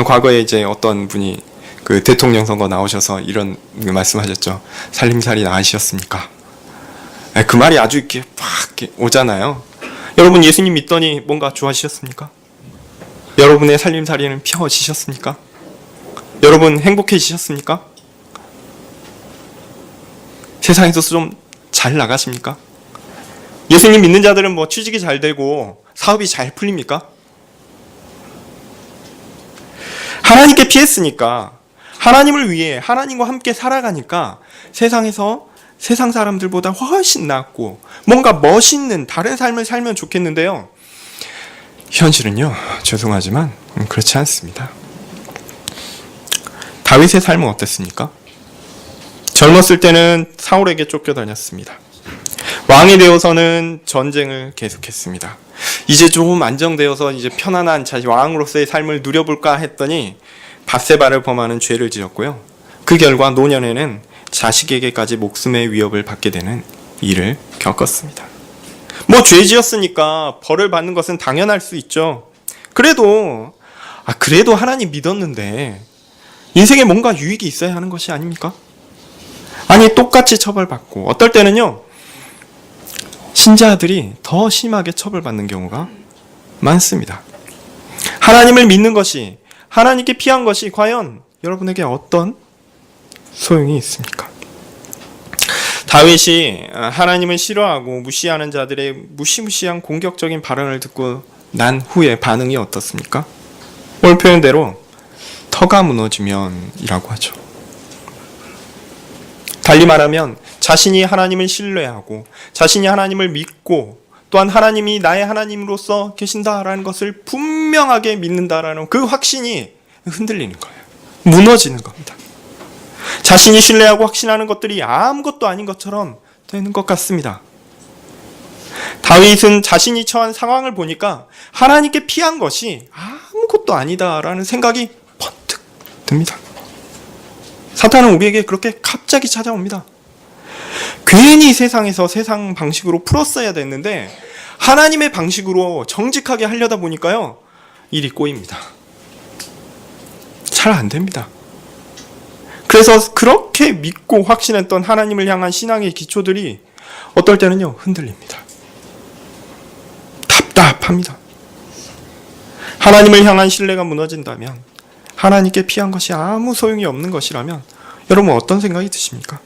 과거에 이제 어떤 분이 그 대통령 선거 나오셔서 이런 말씀하셨죠. 살림살이 나으셨습니까? 그 말이 아주 이렇게 막 이렇게 오잖아요. 여러분 예수님 믿더니 뭔가 좋아지셨습니까? 여러분의 살림살이는 펴지셨습니까? 여러분 행복해지셨습니까? 세상에서 좀 잘 나가십니까? 예수님 믿는 자들은 취직이 잘 되고 사업이 잘 풀립니까? 하나님께 피했으니까, 하나님을 위해 하나님과 함께 살아가니까 세상에서 세상 사람들보다 훨씬 낫고 뭔가 멋있는 다른 삶을 살면 좋겠는데요. 현실은요, 죄송하지만 그렇지 않습니다. 다윗의 삶은 어땠습니까? 젊었을 때는 사울에게 쫓겨다녔습니다. 왕이 되어서는 전쟁을 계속했습니다. 이제 좀 안정되어서 이제 편안한 왕으로서의 삶을 누려볼까 했더니 밧세바를 범하는 죄를 지었고요. 그 결과 노년에는 자식에게까지 목숨의 위협을 받게 되는 일을 겪었습니다. 죄 지었으니까 벌을 받는 것은 당연할 수 있죠. 그래도 하나님 믿었는데 인생에 뭔가 유익이 있어야 하는 것이 아닙니까? 아니, 똑같이 처벌받고 어떨 때는요, 신자들이 더 심하게 처벌받는 경우가 많습니다. 하나님을 믿는 것이, 하나님께 피한 것이 과연 여러분에게 어떤 소용이 있습니까? 다윗이 하나님을 싫어하고 무시하는 자들의 무시무시한 공격적인 발언을 듣고 난 후에 반응이 어떻습니까? 오늘 표현대로 터가 무너지면이라고 하죠. 달리 말하면 자신이 하나님을 신뢰하고 자신이 하나님을 믿고 또한 하나님이 나의 하나님으로서 계신다라는 것을 분명하게 믿는다라는 그 확신이 흔들리는 거예요. 무너지는 겁니다. 자신이 신뢰하고 확신하는 것들이 아무것도 아닌 것처럼 되는 것 같습니다. 다윗은 자신이 처한 상황을 보니까 하나님께 피한 것이 아무것도 아니다라는 생각이 번뜩 듭니다. 사탄은 우리에게 그렇게 갑자기 찾아옵니다. 괜히 세상에서 세상 방식으로 풀었어야 됐는데 하나님의 방식으로 정직하게 하려다 보니까요, 일이 꼬입니다. 잘 안 됩니다. 그래서 그렇게 믿고 확신했던 하나님을 향한 신앙의 기초들이 어떨 때는요, 흔들립니다. 답답합니다. 하나님을 향한 신뢰가 무너진다면, 하나님께 피한 것이 아무 소용이 없는 것이라면 여러분 어떤 생각이 드십니까?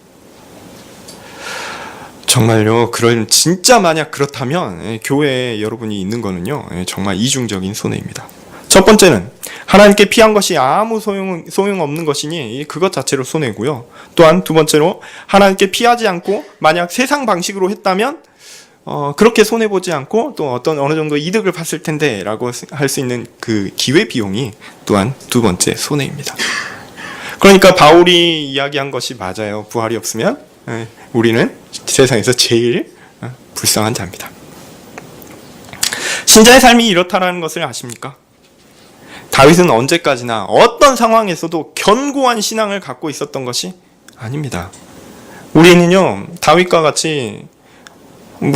정말요, 진짜 만약 그렇다면 교회에 여러분이 있는 거는요, 정말 이중적인 손해입니다. 첫 번째는 하나님께 피한 것이 아무 소용없는 것이니 그것 자체로 손해고요. 또한 두 번째로 하나님께 피하지 않고 만약 세상 방식으로 했다면 그렇게 손해보지 않고 또 어느 정도 이득을 봤을 텐데 라고 할 수 있는 그 기회비용이 또한 두 번째 손해입니다. 그러니까 바울이 이야기한 것이 맞아요. 부활이 없으면 우리는 세상에서 제일 불쌍한 자입니다. 신자의 삶이 이렇다라는 것을 아십니까? 다윗은 언제까지나 어떤 상황에서도 견고한 신앙을 갖고 있었던 것이 아닙니다. 우리는요, 다윗과 같이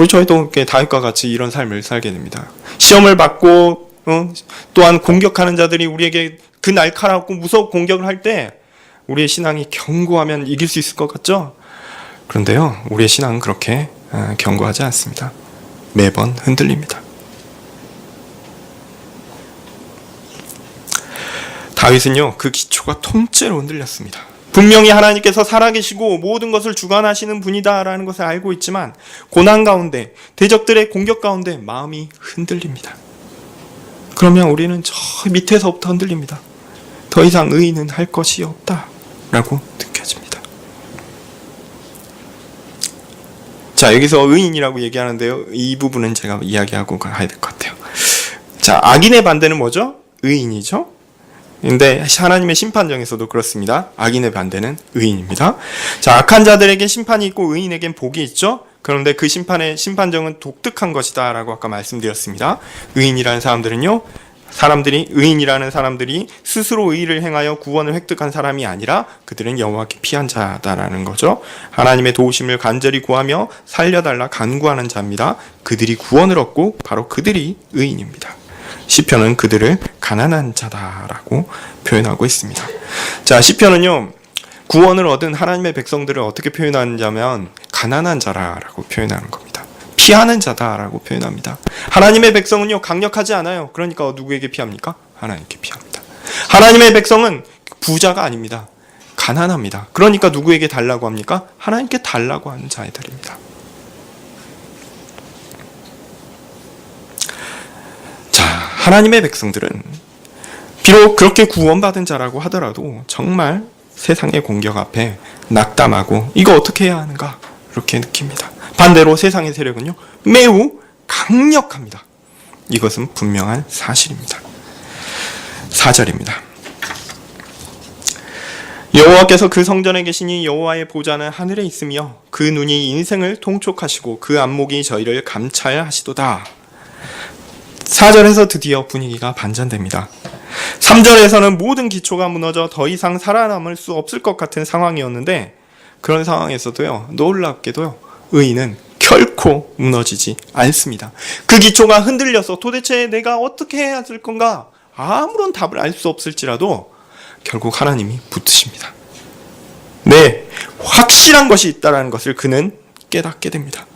저희도 다윗과 같이 이런 삶을 살게 됩니다. 시험을 받고 또한 공격하는 자들이 우리에게 그 날카롭고 무서운 공격을 할 때 우리의 신앙이 견고하면 이길 수 있을 것 같죠? 그런데요, 우리의 신앙은 그렇게 견고하지 않습니다. 매번 흔들립니다. 다윗은요, 그 기초가 통째로 흔들렸습니다. 분명히 하나님께서 살아계시고 모든 것을 주관하시는 분이다라는 것을 알고 있지만 고난 가운데, 대적들의 공격 가운데 마음이 흔들립니다. 그러면 우리는 저 밑에서부터 흔들립니다. 더 이상 의인은 할 것이 없다라고 느껴집니다. 자, 여기서 의인이라고 얘기하는데요, 이 부분은 제가 이야기하고 가야 될 것 같아요. 자, 악인의 반대는 뭐죠? 의인이죠. 근데 하나님의 심판정에서도 그렇습니다. 악인의 반대는 의인입니다. 자, 악한 자들에게 심판이 있고 의인에겐 복이 있죠. 그런데 그 심판정은 독특한 것이다 라고 아까 말씀드렸습니다. 의인이라는 사람들이 스스로 의를 행하여 구원을 획득한 사람이 아니라 그들은 여호와께 피한 자다라는 거죠. 하나님의 도우심을 간절히 구하며 살려달라 간구하는 자입니다. 그들이 구원을 얻고 바로 그들이 의인입니다. 시편은 그들을 가난한 자다라고 표현하고 있습니다. 자, 시편은요, 구원을 얻은 하나님의 백성들을 어떻게 표현하느냐면 가난한 자라라고 표현하는 겁니다. 피하는 자다라고 표현합니다. 하나님의 백성은요, 강력하지 않아요. 그러니까 누구에게 피합니까? 하나님께 피합니다. 하나님의 백성은 부자가 아닙니다. 가난합니다. 그러니까 누구에게 달라고 합니까? 하나님께 달라고 하는 자들입니다. 자, 하나님의 백성들은 비록 그렇게 구원받은 자라고 하더라도 정말 세상의 공격 앞에 낙담하고 이거 어떻게 해야 하는가 이렇게 느낍니다. 반대로 세상의 세력은요, 매우 강력합니다. 이것은 분명한 사실입니다. 4절입니다. 여호와께서 그 성전에 계시니 여호와의 보좌는 하늘에 있으며 그 눈이 인생을 통촉하시고 그 안목이 저희를 감찰하시도다. 4절에서 드디어 분위기가 반전됩니다. 3절에서는 모든 기초가 무너져 더 이상 살아남을 수 없을 것 같은 상황이었는데 그런 상황에서도요, 놀랍게도요, 의인은 결코 무너지지 않습니다. 그 기초가 흔들려서 도대체 내가 어떻게 해야 될 건가 아무런 답을 알 수 없을지라도 결국 하나님이 붙으십니다. 네, 확실한 것이 있다는 것을 그는 깨닫게 됩니다.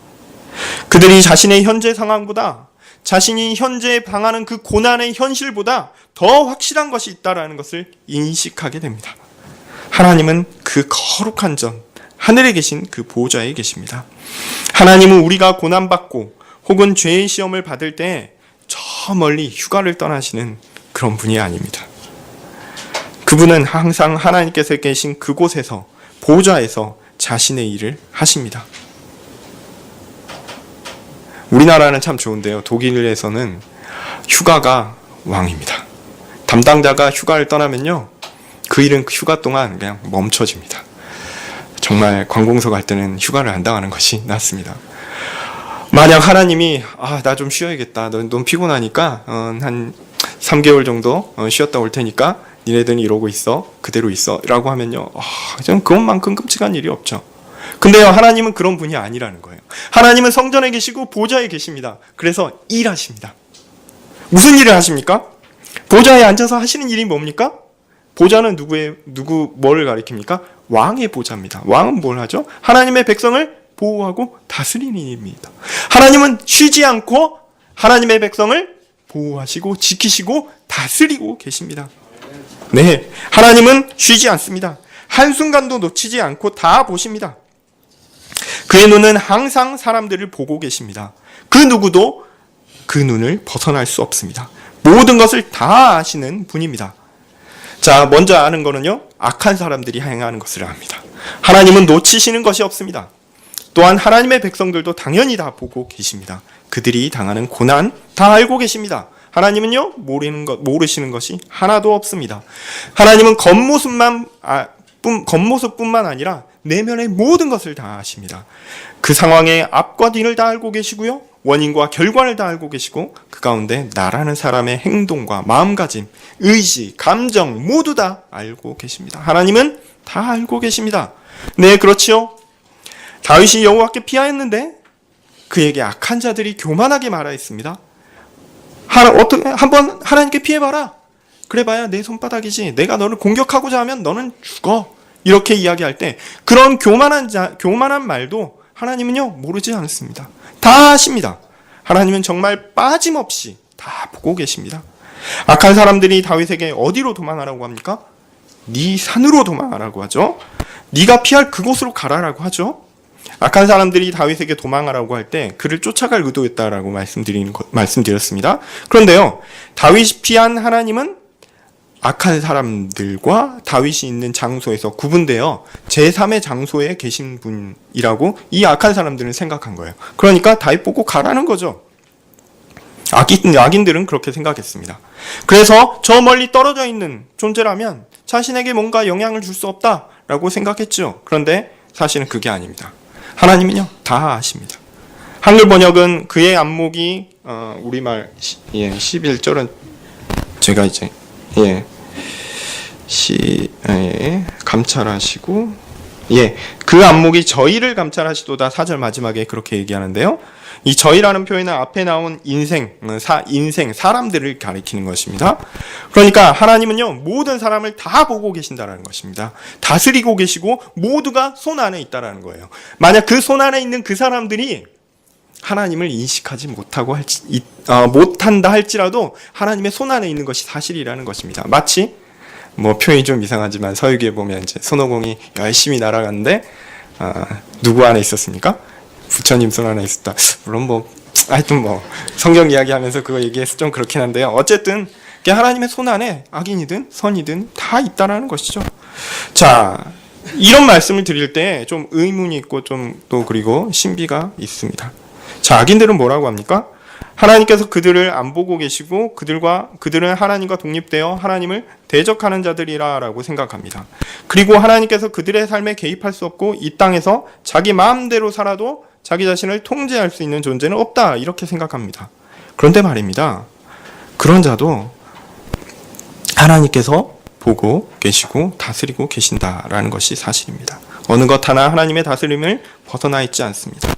그들이 자신의 현재 상황보다, 자신이 현재 당하는 그 고난의 현실보다 더 확실한 것이 있다는 것을 인식하게 됩니다. 하나님은 그 거룩한 전, 하늘에 계신 그 보좌에 계십니다. 하나님은 우리가 고난받고 혹은 죄의 시험을 받을 때 저 멀리 휴가를 떠나시는 그런 분이 아닙니다. 그분은 항상 하나님께서 계신 그곳에서 보좌에서 자신의 일을 하십니다. 우리나라는 참 좋은데요. 독일에서는 휴가가 왕입니다. 담당자가 휴가를 떠나면요, 그 일은 휴가 동안 그냥 멈춰집니다. 정말 관공서 갈 때는 휴가를 안 당하는 것이 낫습니다. 만약 하나님이 나 좀 쉬어야겠다, 넌 피곤하니까 한 3개월 정도 쉬었다 올 테니까 니네들은 이러고 있어, 그대로 있어 라고 하면요, 저는 그것만큼 끔찍한 일이 없죠. 근데요, 하나님은 그런 분이 아니라는 거예요. 하나님은 성전에 계시고 보좌에 계십니다. 그래서 일하십니다. 무슨 일을 하십니까? 보좌에 앉아서 하시는 일이 뭡니까? 보좌는 뭐를 가리킵니까? 왕의 보좌입니다. 왕은 뭘 하죠? 하나님의 백성을 보호하고 다스리는 일입니다. 하나님은 쉬지 않고 하나님의 백성을 보호하시고 지키시고 다스리고 계십니다. 네, 하나님은 쉬지 않습니다. 한순간도 놓치지 않고 다 보십니다. 그의 눈은 항상 사람들을 보고 계십니다. 그 누구도 그 눈을 벗어날 수 없습니다. 모든 것을 다 아시는 분입니다. 자, 먼저 아는 거는요, 악한 사람들이 행하는 것을 압니다. 하나님은 놓치시는 것이 없습니다. 또한 하나님의 백성들도 당연히 다 보고 계십니다. 그들이 당하는 고난 다 알고 계십니다. 하나님은요, 모르시는 것이 하나도 없습니다. 하나님은 겉모습뿐만 아니라 내면의 모든 것을 다 아십니다. 그 상황의 앞과 뒤를 다 알고 계시고요, 원인과 결과를 다 알고 계시고, 그 가운데 나라는 사람의 행동과 마음가짐, 의지, 감정 모두 다 알고 계십니다. 하나님은 다 알고 계십니다. 네, 그렇지요. 다윗이 여호와께 피하였는데 그에게 악한 자들이 교만하게 말하였습니다. 한번 하나님께 피해봐라. 그래봐야 내 손바닥이지. 내가 너를 공격하고자 하면 너는 죽어. 이렇게 이야기할 때 그런 교만한 말도 하나님은요, 모르지 않습니다. 다 아십니다. 하나님은 정말 빠짐없이 다 보고 계십니다. 악한 사람들이 다윗에게 어디로 도망하라고 합니까? 네 산으로 도망하라고 하죠. 네가 피할 그곳으로 가라라고 하죠. 악한 사람들이 다윗에게 도망하라고 할 때 그를 쫓아갈 의도였다라고 말씀드렸습니다. 그런데요, 다윗이 피한 하나님은 악한 사람들과 다윗이 있는 장소에서 구분되어 제3의 장소에 계신 분이라고 이 악한 사람들은 생각한 거예요. 그러니까 다윗 보고 가라는 거죠. 악인들은 그렇게 생각했습니다. 그래서 저 멀리 떨어져 있는 존재라면 자신에게 뭔가 영향을 줄 수 없다라고 생각했죠. 그런데 사실은 그게 아닙니다. 하나님은요, 다 아십니다. 한글 번역은 그의 안목이 우리말 11절은 제가 이제 감찰하시고 그 안목이 저희를 감찰하시도다 4절 마지막에 그렇게 얘기하는데요. 이 저희라는 표현은 앞에 나온 사람들을 가리키는 것입니다. 그러니까 하나님은요, 모든 사람을 다 보고 계신다는 것입니다. 다스리고 계시고 모두가 손 안에 있다는 거예요. 만약 그 손 안에 있는 그 사람들이 하나님을 인식하지 못한다 할지라도 하나님의 손 안에 있는 것이 사실이라는 것입니다. 마치 표현이 좀 이상하지만 서유기에 보면 이제 손오공이 열심히 날아갔는데 누구 안에 있었습니까? 부처님 손 안에 있었다. 물론 하여튼 성경 이야기하면서 그거 얘기해서 좀 그렇긴 한데요. 어쨌든 하나님의 손 안에 악인이든 선이든 다 있다라는 것이죠. 자, 이런 말씀을 드릴 때 좀 의문이 있고 좀 또 그리고 신비가 있습니다. 자, 악인들은 뭐라고 합니까? 하나님께서 그들을 안 보고 계시고 그들은 하나님과 독립되어 하나님을 대적하는 자들이라고 생각합니다. 그리고 하나님께서 그들의 삶에 개입할 수 없고 이 땅에서 자기 마음대로 살아도 자기 자신을 통제할 수 있는 존재는 없다, 이렇게 생각합니다. 그런데 말입니다, 그런 자도 하나님께서 보고 계시고 다스리고 계신다라는 것이 사실입니다. 어느 것 하나 하나님의 다스림을 벗어나 있지 않습니다.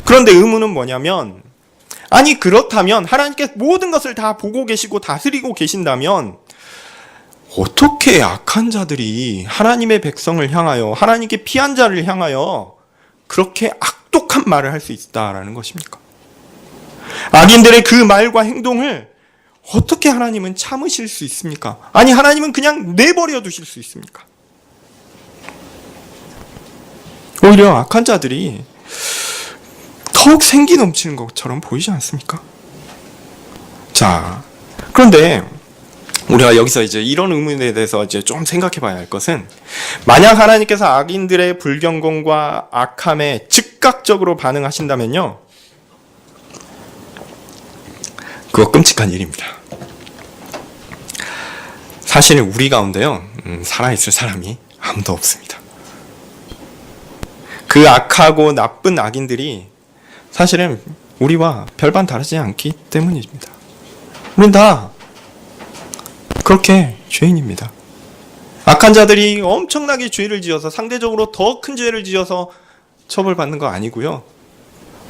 그런데 의문은 뭐냐면, 아니 그렇다면 하나님께서 모든 것을 다 보고 계시고 다스리고 계신다면 어떻게 악한 자들이 하나님의 백성을 향하여, 하나님께 피한 자를 향하여 그렇게 악독한 말을 할 수 있다라는 것입니까? 악인들의 그 말과 행동을 어떻게 하나님은 참으실 수 있습니까? 아니 하나님은 그냥 내버려 두실 수 있습니까? 오히려 악한 자들이 더욱 생기 넘치는 것처럼 보이지 않습니까? 자, 그런데 우리가 여기서 이제 이런 의문에 대해서 이제 좀 생각해 봐야 할 것은, 만약 하나님께서 악인들의 불경건과 악함에 즉각적으로 반응하신다면요, 그거 끔찍한 일입니다. 사실 우리 가운데요, 살아있을 사람이 아무도 없습니다. 그 악하고 나쁜 악인들이 사실은 우리와 별반 다르지 않기 때문입니다. 우린 다 그렇게 죄인입니다. 악한 자들이 엄청나게 죄를 지어서 상대적으로 더 큰 죄를 지어서 처벌받는 거 아니고요.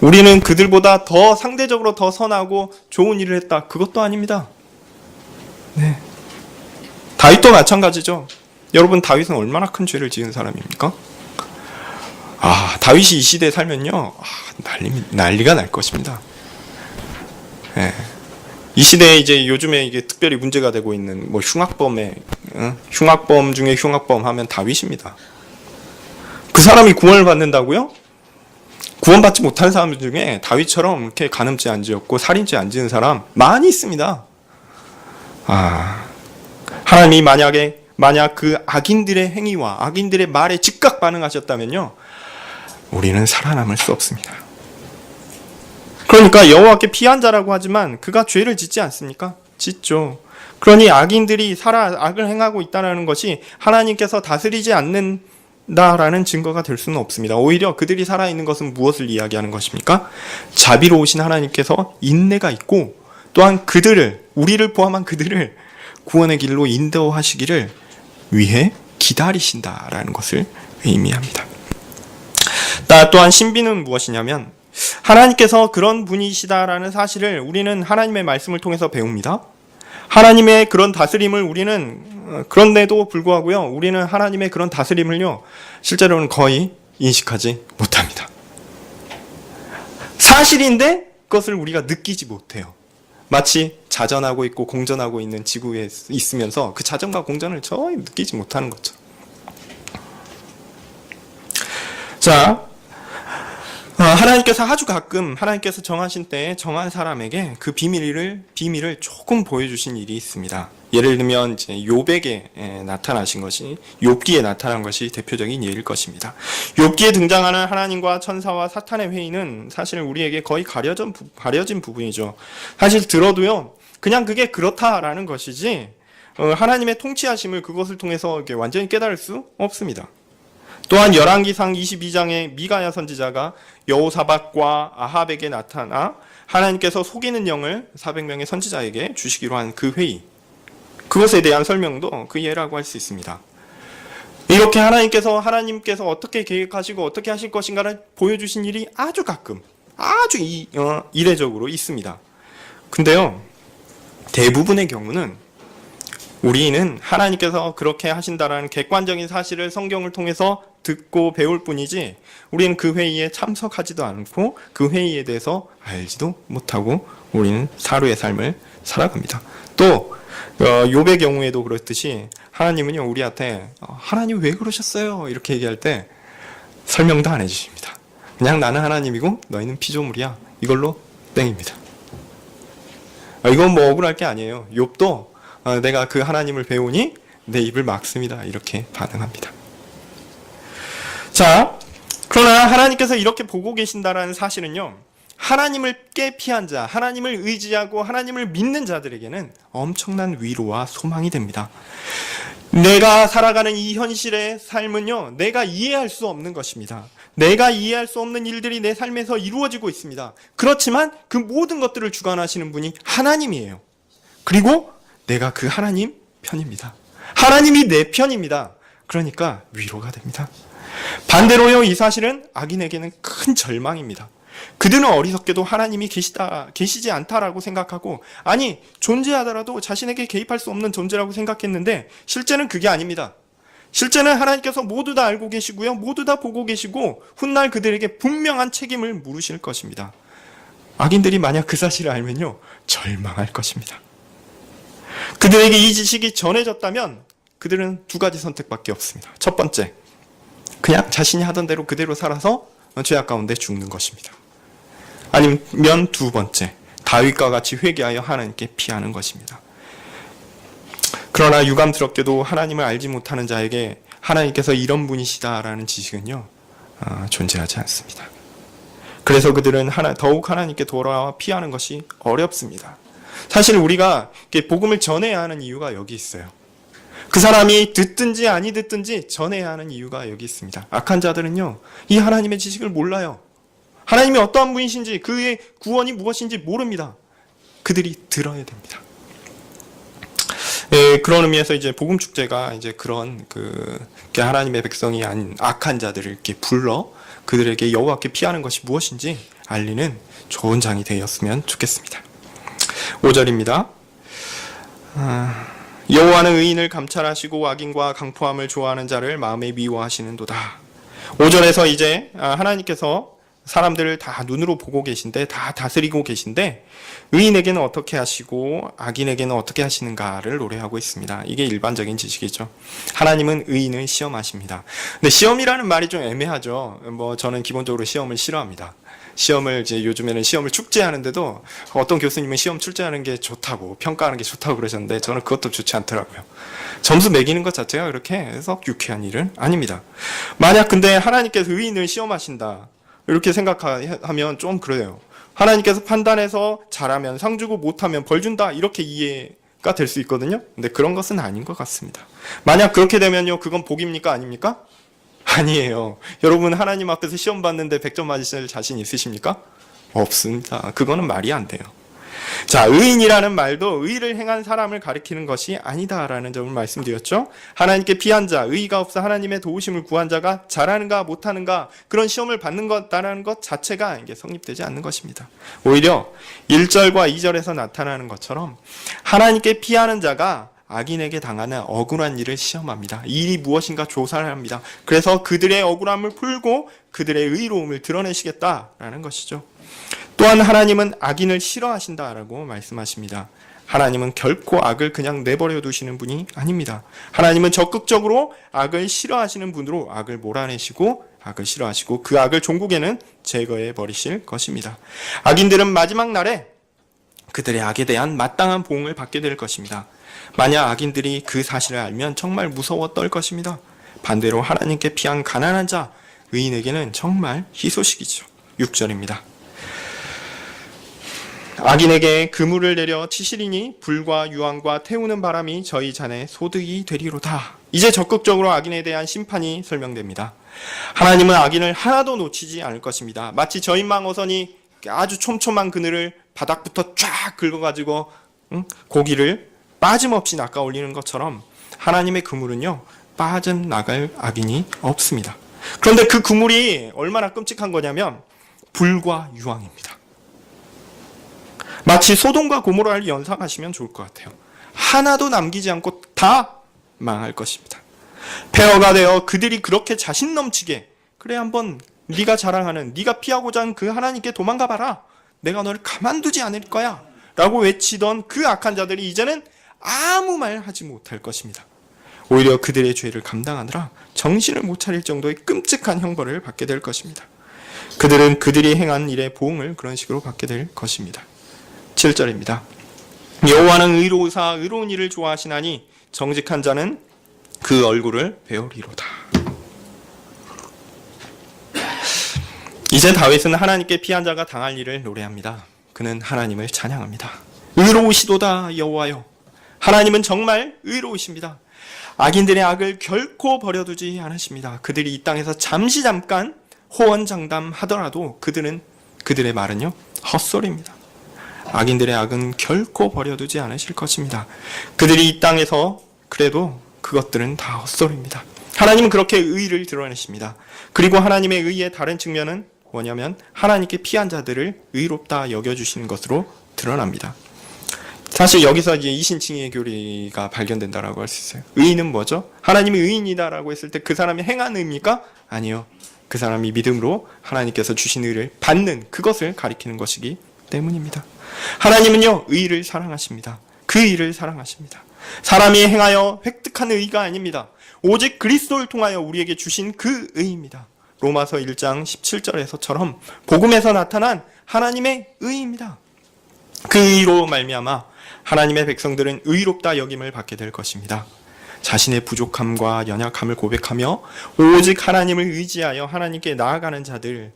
우리는 그들보다 더 상대적으로 더 선하고 좋은 일을 했다. 그것도 아닙니다. 네. 다윗도 마찬가지죠. 여러분, 다윗은 얼마나 큰 죄를 지은 사람입니까? 다윗이 이 시대에 살면요, 난리가 날 것입니다. 네. 이 시대에 이제 요즘에 이게 특별히 문제가 되고 있는 뭐 흉악범 중에 흉악범 하면 다윗입니다. 그 사람이 구원을 받는다고요? 구원받지 못한 사람 중에 다윗처럼 이렇게 간음죄 안 지었고 살인죄 안 지은 사람 많이 있습니다. 하나님이 만약 그 악인들의 행위와 악인들의 말에 즉각 반응하셨다면요, 우리는 살아남을 수 없습니다. 그러니까 여호와께 피한 자라고 하지만 그가 죄를 짓지 않습니까? 짓죠. 그러니 악인들이 악을 행하고 있다는 것이 하나님께서 다스리지 않는다라는 증거가 될 수는 없습니다. 오히려 그들이 살아있는 것은 무엇을 이야기하는 것입니까? 자비로우신 하나님께서 인내가 있고, 또한 우리를 포함한 그들을 구원의 길로 인도하시기를 위해 기다리신다라는 것을 의미합니다. 또한 신비는 무엇이냐면, 하나님께서 그런 분이시다라는 사실을 우리는 하나님의 말씀을 통해서 배웁니다. 하나님의 그런 다스림을 그런데도 불구하고요, 우리는 하나님의 그런 다스림을요, 실제로는 거의 인식하지 못합니다. 사실인데 그것을 우리가 느끼지 못해요. 마치 자전하고 있고 공전하고 있는 지구에 있으면서 그 자전과 공전을 전혀 느끼지 못하는 거죠. 자, 하나님께서 아주 가끔 하나님께서 정하신 때에 정한 사람에게 그 비밀을 조금 보여주신 일이 있습니다. 예를 들면 이제 욥에게 나타나신 것이, 욥기에 나타난 것이 대표적인 예일 것입니다. 욥기에 등장하는 하나님과 천사와 사탄의 회의는 사실 우리에게 거의 가려진 부분이죠. 사실 들어도요, 그냥 그게 그렇다라는 것이지 하나님의 통치하심을 그것을 통해서 완전히 깨달을 수 없습니다. 또한 열왕기상 22장에 미가야 선지자가 여호사밧과 아합에게 나타나 하나님께서 속이는 영을 400명의 선지자에게 주시기로 한 그 회의, 그것에 대한 설명도 그 예라고 할 수 있습니다. 이렇게 하나님께서 어떻게 계획하시고 어떻게 하실 것인가를 보여주신 일이 아주 가끔, 아주 이례적으로 있습니다. 근데요, 대부분의 경우는 우리는 하나님께서 그렇게 하신다라는 객관적인 사실을 성경을 통해서 듣고 배울 뿐이지, 우리는 그 회의에 참석하지도 않고 그 회의에 대해서 알지도 못하고 우리는 사루의 삶을 살아갑니다. 또 욥의 경우에도 그렇듯이 하나님은요, 우리한테 하나님 왜 그러셨어요? 이렇게 얘기할 때 설명도 안 해주십니다. 그냥 나는 하나님이고 너희는 피조물이야, 이걸로 땡입니다. 이건 뭐 억울할 게 아니에요. 욥도 내가 그 하나님을 배우니 내 입을 막습니다, 이렇게 반응합니다. 자, 그러나 하나님께서 이렇게 보고 계신다라는 사실은요, 하나님을 피한 자, 하나님을 의지하고 하나님을 믿는 자들에게는 엄청난 위로와 소망이 됩니다. 내가 살아가는 이 현실의 삶은요, 내가 이해할 수 없는 것입니다. 내가 이해할 수 없는 일들이 내 삶에서 이루어지고 있습니다. 그렇지만 그 모든 것들을 주관하시는 분이 하나님이에요. 그리고 내가 그 하나님 편입니다. 하나님이 내 편입니다. 그러니까 위로가 됩니다. 반대로요, 이 사실은 악인에게는 큰 절망입니다. 그들은 어리석게도 하나님이 계시지 않다라고 생각하고, 아니, 존재하더라도 자신에게 개입할 수 없는 존재라고 생각했는데 실제는 그게 아닙니다. 실제는 하나님께서 모두 다 알고 계시고요, 모두 다 보고 계시고 훗날 그들에게 분명한 책임을 물으실 것입니다. 악인들이 만약 그 사실을 알면요, 절망할 것입니다. 그들에게 이 지식이 전해졌다면 그들은 두 가지 선택밖에 없습니다. 첫 번째, 그냥 자신이 하던 대로 그대로 살아서 죄악 가운데 죽는 것입니다. 아니면 두 번째, 다윗과 같이 회개하여 하나님께 피하는 것입니다. 그러나 유감스럽게도 하나님을 알지 못하는 자에게 하나님께서 이런 분이시다라는 지식은요, 존재하지 않습니다. 그래서 그들은 더욱 하나님께 돌아와 피하는 것이 어렵습니다. 사실 우리가 복음을 전해야 하는 이유가 여기 있어요. 그 사람이 듣든지 아니 듣든지 전해야 하는 이유가 여기 있습니다. 악한 자들은요, 이 하나님의 지식을 몰라요. 하나님이 어떠한 분이신지, 그의 구원이 무엇인지 모릅니다. 그들이 들어야 됩니다. 그런 의미에서 이제 복음 축제가 이제 그런 하나님의 백성이 아닌 악한 자들을 이렇게 불러 그들에게 여호와께 피하는 것이 무엇인지 알리는 좋은 장이 되었으면 좋겠습니다. 5절입니다. 여호와는 의인을 감찰하시고 악인과 강포함을 좋아하는 자를 마음에 미워하시는도다. 5절에서 이제 하나님께서 사람들을 다 눈으로 보고 계신데, 다 다스리고 계신데, 의인에게는 어떻게 하시고 악인에게는 어떻게 하시는가를 노래하고 있습니다. 이게 일반적인 지식이죠. 하나님은 의인을 시험하십니다. 근데 시험이라는 말이 좀 애매하죠. 저는 기본적으로 시험을 싫어합니다. 시험을 이제 요즘에는 시험을 축제하는데도 어떤 교수님은 시험 출제하는 게 좋다고, 평가하는 게 좋다고 그러셨는데 저는 그것도 좋지 않더라고요. 점수 매기는 것 자체가 그렇게 해서 유쾌한 일은 아닙니다. 만약 근데 하나님께서 의인을 시험하신다, 이렇게 생각하면 좀 그래요. 하나님께서 판단해서 잘하면 상 주고 못하면 벌 준다, 이렇게 이해가 될 수 있거든요. 근데 그런 것은 아닌 것 같습니다. 만약 그렇게 되면요, 그건 복입니까? 아닙니까? 아니에요. 여러분, 하나님 앞에서 시험 받는데 100점 맞으실 자신 있으십니까? 없습니다. 그거는 말이 안 돼요. 자, 의인이라는 말도 의를 행한 사람을 가리키는 것이 아니다라는 점을 말씀드렸죠. 하나님께 피한 자, 의의가 없어 하나님의 도우심을 구한 자가 잘하는가 못하는가, 그런 시험을 받는 것다라는 것 자체가 이게 성립되지 않는 것입니다. 오히려 1절과 2절에서 나타나는 것처럼 하나님께 피하는 자가 악인에게 당하는 억울한 일을 시험합니다. 이 일이 무엇인가 조사를 합니다. 그래서 그들의 억울함을 풀고 그들의 의로움을 드러내시겠다라는 것이죠. 또한 하나님은 악인을 싫어하신다라고 말씀하십니다. 하나님은 결코 악을 그냥 내버려 두시는 분이 아닙니다. 하나님은 적극적으로 악을 싫어하시는 분으로 악을 몰아내시고 악을 싫어하시고 그 악을 종국에는 제거해 버리실 것입니다. 악인들은 마지막 날에 그들의 악에 대한 마땅한 보응을 받게 될 것입니다. 만약 악인들이 그 사실을 알면 정말 무서워 떨 것입니다. 반대로 하나님께 피한 가난한 자, 의인에게는 정말 희소식이죠. 6절입니다. 악인에게 그물을 내려 치시리니 불과 유황과 태우는 바람이 저희 잔의 소득이 되리로다. 이제 적극적으로 악인에 대한 심판이 설명됩니다. 하나님은 악인을 하나도 놓치지 않을 것입니다. 마치 저인망어선이 아주 촘촘한 그늘을 바닥부터 쫙 긁어가지고 고기를 빠짐없이 낚아 올리는 것처럼 하나님의 그물은요, 빠져나갈 악인이 없습니다. 그런데 그 그물이 얼마나 끔찍한 거냐면 불과 유황입니다. 마치 소돔과 고모라를 연상하시면 좋을 것 같아요. 하나도 남기지 않고 다 망할 것입니다. 폐허가 되어 그들이 그렇게 자신 넘치게, 그래 한번 네가 자랑하는, 네가 피하고자 하는 그 하나님께 도망가 봐라, 내가 너를 가만두지 않을 거야 라고 외치던 그 악한 자들이 이제는 아무 말 하지 못할 것입니다. 오히려 그들의 죄를 감당하느라 정신을 못 차릴 정도의 끔찍한 형벌을 받게 될 것입니다. 그들은 그들이 행한 일의 보응을 그런 식으로 받게 될 것입니다. 7절입니다. 여호와는 의로우사 의로운 일을 좋아하시나니 정직한 자는 그 얼굴을 배우리로다. 이제 다윗은 하나님께 피한 자가 당할 일을 노래합니다. 그는 하나님을 찬양합니다. 의로우시도다 여호와여. 하나님은 정말 의로우십니다. 악인들의 악을 결코 버려두지 않으십니다. 그들이 이 땅에서 잠깐 호언장담하더라도 그들의 말은요, 헛소리입니다. 악인들의 악은 결코 버려두지 않으실 것입니다. 그들이 이 땅에서 그래도 그것들은 다 헛소리입니다. 하나님은 그렇게 의를 드러내십니다. 그리고 하나님의 의의 다른 측면은 뭐냐면 하나님께 피한 자들을 의롭다 여겨주시는 것으로 드러납니다. 사실 여기서 이제 이신칭의 교리가 발견된다라고 할 수 있어요. 의인은 뭐죠? 하나님이 의인이다라고 했을 때 그 사람이 행한 의입니까? 아니요. 그 사람이 믿음으로 하나님께서 주신 의를 받는 그것을 가리키는 것이기 때문입니다. 하나님은요, 의를 사랑하십니다. 그 의를 사랑하십니다. 사람이 행하여 획득한 의가 아닙니다. 오직 그리스도를 통하여 우리에게 주신 그 의입니다. 로마서 1장 17절에서처럼 복음에서 나타난 하나님의 의입니다. 그 의로 말미암아 하나님의 백성들은 의롭다 여김을 받게 될 것입니다. 자신의 부족함과 연약함을 고백하며 오직 하나님을 의지하여 하나님께 나아가는 자들,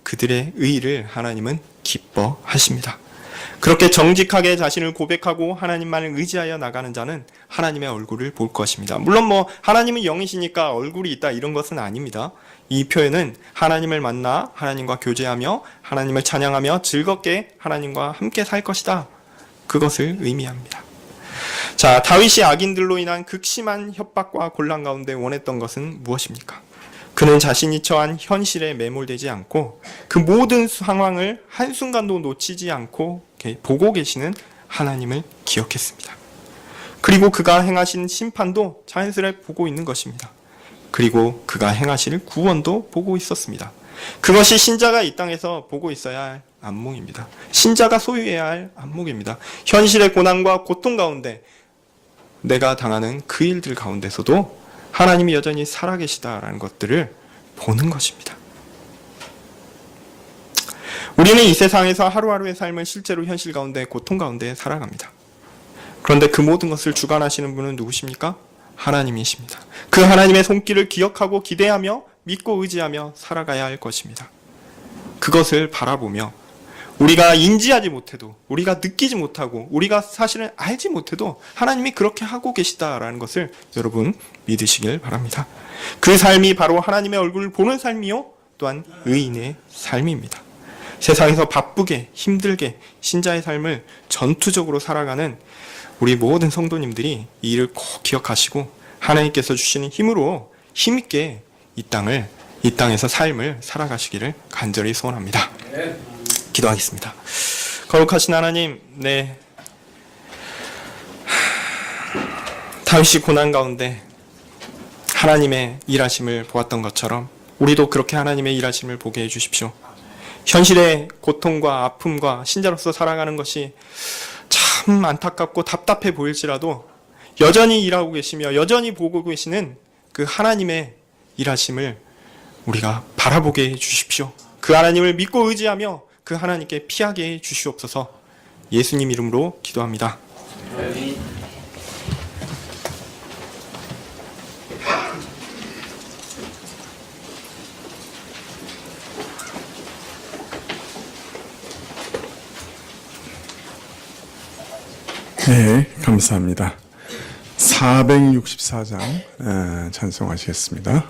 그들의 의를 하나님은 기뻐하십니다. 그렇게 정직하게 자신을 고백하고 하나님만을 의지하여 나가는 자는 하나님의 얼굴을 볼 것입니다. 물론 하나님은 영이시니까 얼굴이 있다 이런 것은 아닙니다. 이 표현은 하나님을 만나 하나님과 교제하며 하나님을 찬양하며 즐겁게 하나님과 함께 살 것이다, 그것을 의미합니다. 자, 다윗이 악인들로 인한 극심한 협박과 곤란 가운데 원했던 것은 무엇입니까? 그는 자신이 처한 현실에 매몰되지 않고 그 모든 상황을 한순간도 놓치지 않고 보고 계시는 하나님을 기억했습니다. 그리고 그가 행하신 심판도 자연스레 보고 있는 것입니다. 그리고 그가 행하실 구원도 보고 있었습니다. 그것이 신자가 이 땅에서 보고 있어야 할 안목입니다. 신자가 소유해야 할 안목입니다. 현실의 고난과 고통 가운데 내가 당하는 그 일들 가운데서도 하나님이 여전히 살아계시다라는 것들을 보는 것입니다. 우리는 이 세상에서 하루하루의 삶을 실제로 현실 가운데 고통 가운데 살아갑니다. 그런데 그 모든 것을 주관하시는 분은 누구십니까? 하나님이십니다. 그 하나님의 손길을 기억하고 기대하며 믿고 의지하며 살아가야 할 것입니다. 그것을 바라보며 우리가 인지하지 못해도, 우리가 느끼지 못하고, 우리가 사실은 알지 못해도 하나님이 그렇게 하고 계시다라는 것을 여러분 믿으시길 바랍니다. 그 삶이 바로 하나님의 얼굴을 보는 삶이요, 또한 의인의 삶입니다. 세상에서 바쁘게 힘들게 신자의 삶을 전투적으로 살아가는 우리 모든 성도님들이 이 일을 꼭 기억하시고 하나님께서 주시는 힘으로 힘있게 이 땅에서 삶을 살아가시기를 간절히 소원합니다. 기도하겠습니다. 거룩하신 하나님, 다윗이 고난 가운데 하나님의 일하심을 보았던 것처럼 우리도 그렇게 하나님의 일하심을 보게 해주십시오. 현실의 고통과 아픔과 신자로서 살아가는 것이 참 안타깝고 답답해 보일지라도 여전히 일하고 계시며 여전히 보고 계시는 그 하나님의 일하심을 우리가 바라보게 해주십시오. 그 하나님을 믿고 의지하며 그 하나님께 피하게 해주시옵소서. 예수님 이름으로 기도합니다. 네, 감사합니다. 464장 찬송하시겠습니다.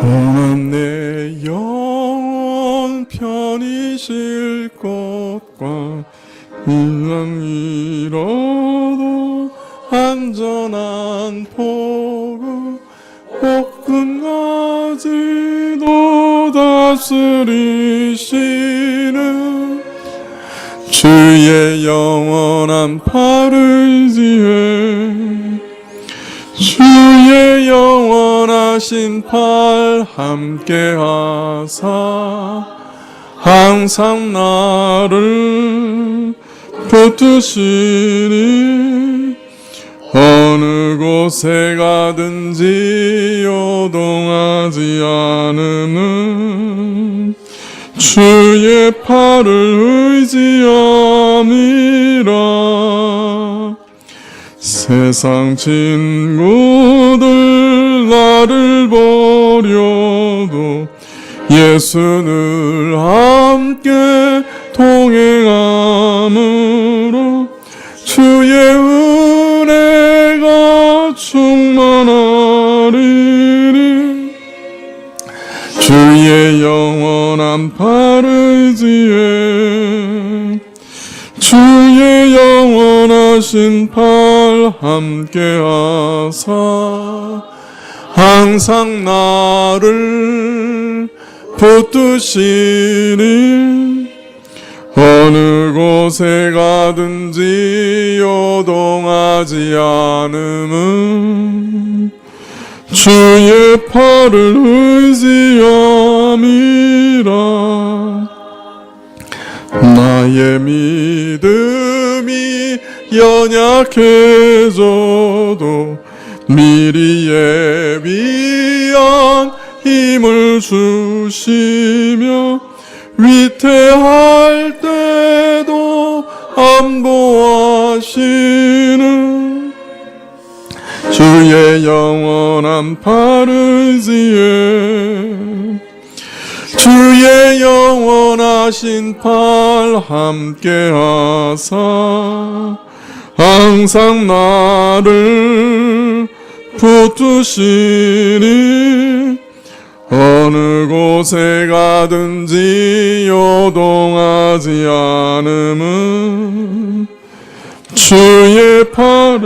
고난 내 영혼 편히 쉴 곳과 일랑 잃어도 안전한 포구 복근까지도 다스리시는 주의 영원한 팔을 지혜 주의 영원하신 팔 함께하사 항상 나를 붙드시니 어느 곳에 가든지 요동하지 않음은 주의 팔을 의지함이라. 세상 친구들 나를 버려도 예수를 함께 동행함으로 주의 은혜가 충만하리니 주의 영원한 팔을 지혜 주의 영원하신 팔 함께하사 항상 나를 붙드시니 어느 곳에 가든지 요동하지 않음은 주의 팔을 의지함이라. 나의 믿음 연약해져도 미리 예비한 힘을 주시며 위태할 때도 안보하시는 주의 영원한 팔 의지에 주의 영원하신 팔 함께하사 항상 나를 붙드시니 어느 곳에 가든지 요동하지 않음은 주의 팔을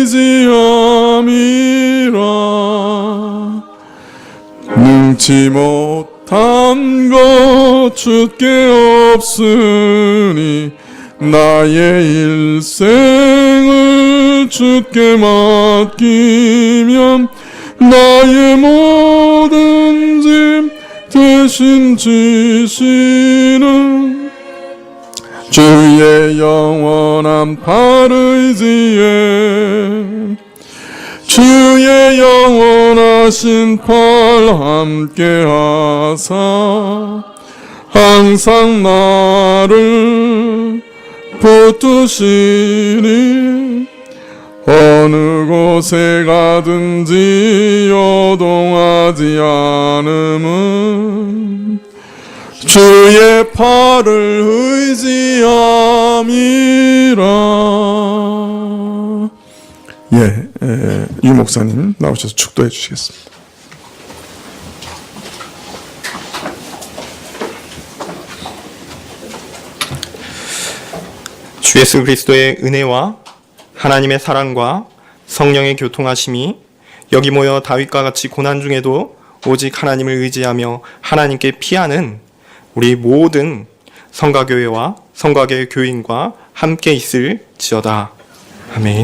의지함이라. 능치 못한 것 주께 없으니 나의 일생을 주께 맡기면 나의 모든 짐 대신 지시는 주의 영원한 팔 의지에 주의 영원하신 팔 함께하사 항상 나를 붙드시니 어느 곳에 가든지 요동하지 않음은 주의 팔을 의지함이라. 유 목사님 나오셔서 축도해 주시겠습니다. 주 예수 그리스도의 은혜와 하나님의 사랑과 성령의 교통하심이 여기 모여 다윗과 같이 고난 중에도 오직 하나님을 의지하며 하나님께 피하는 우리 모든 성가교회와 성가교회 교인과 함께 있을지어다. 아멘.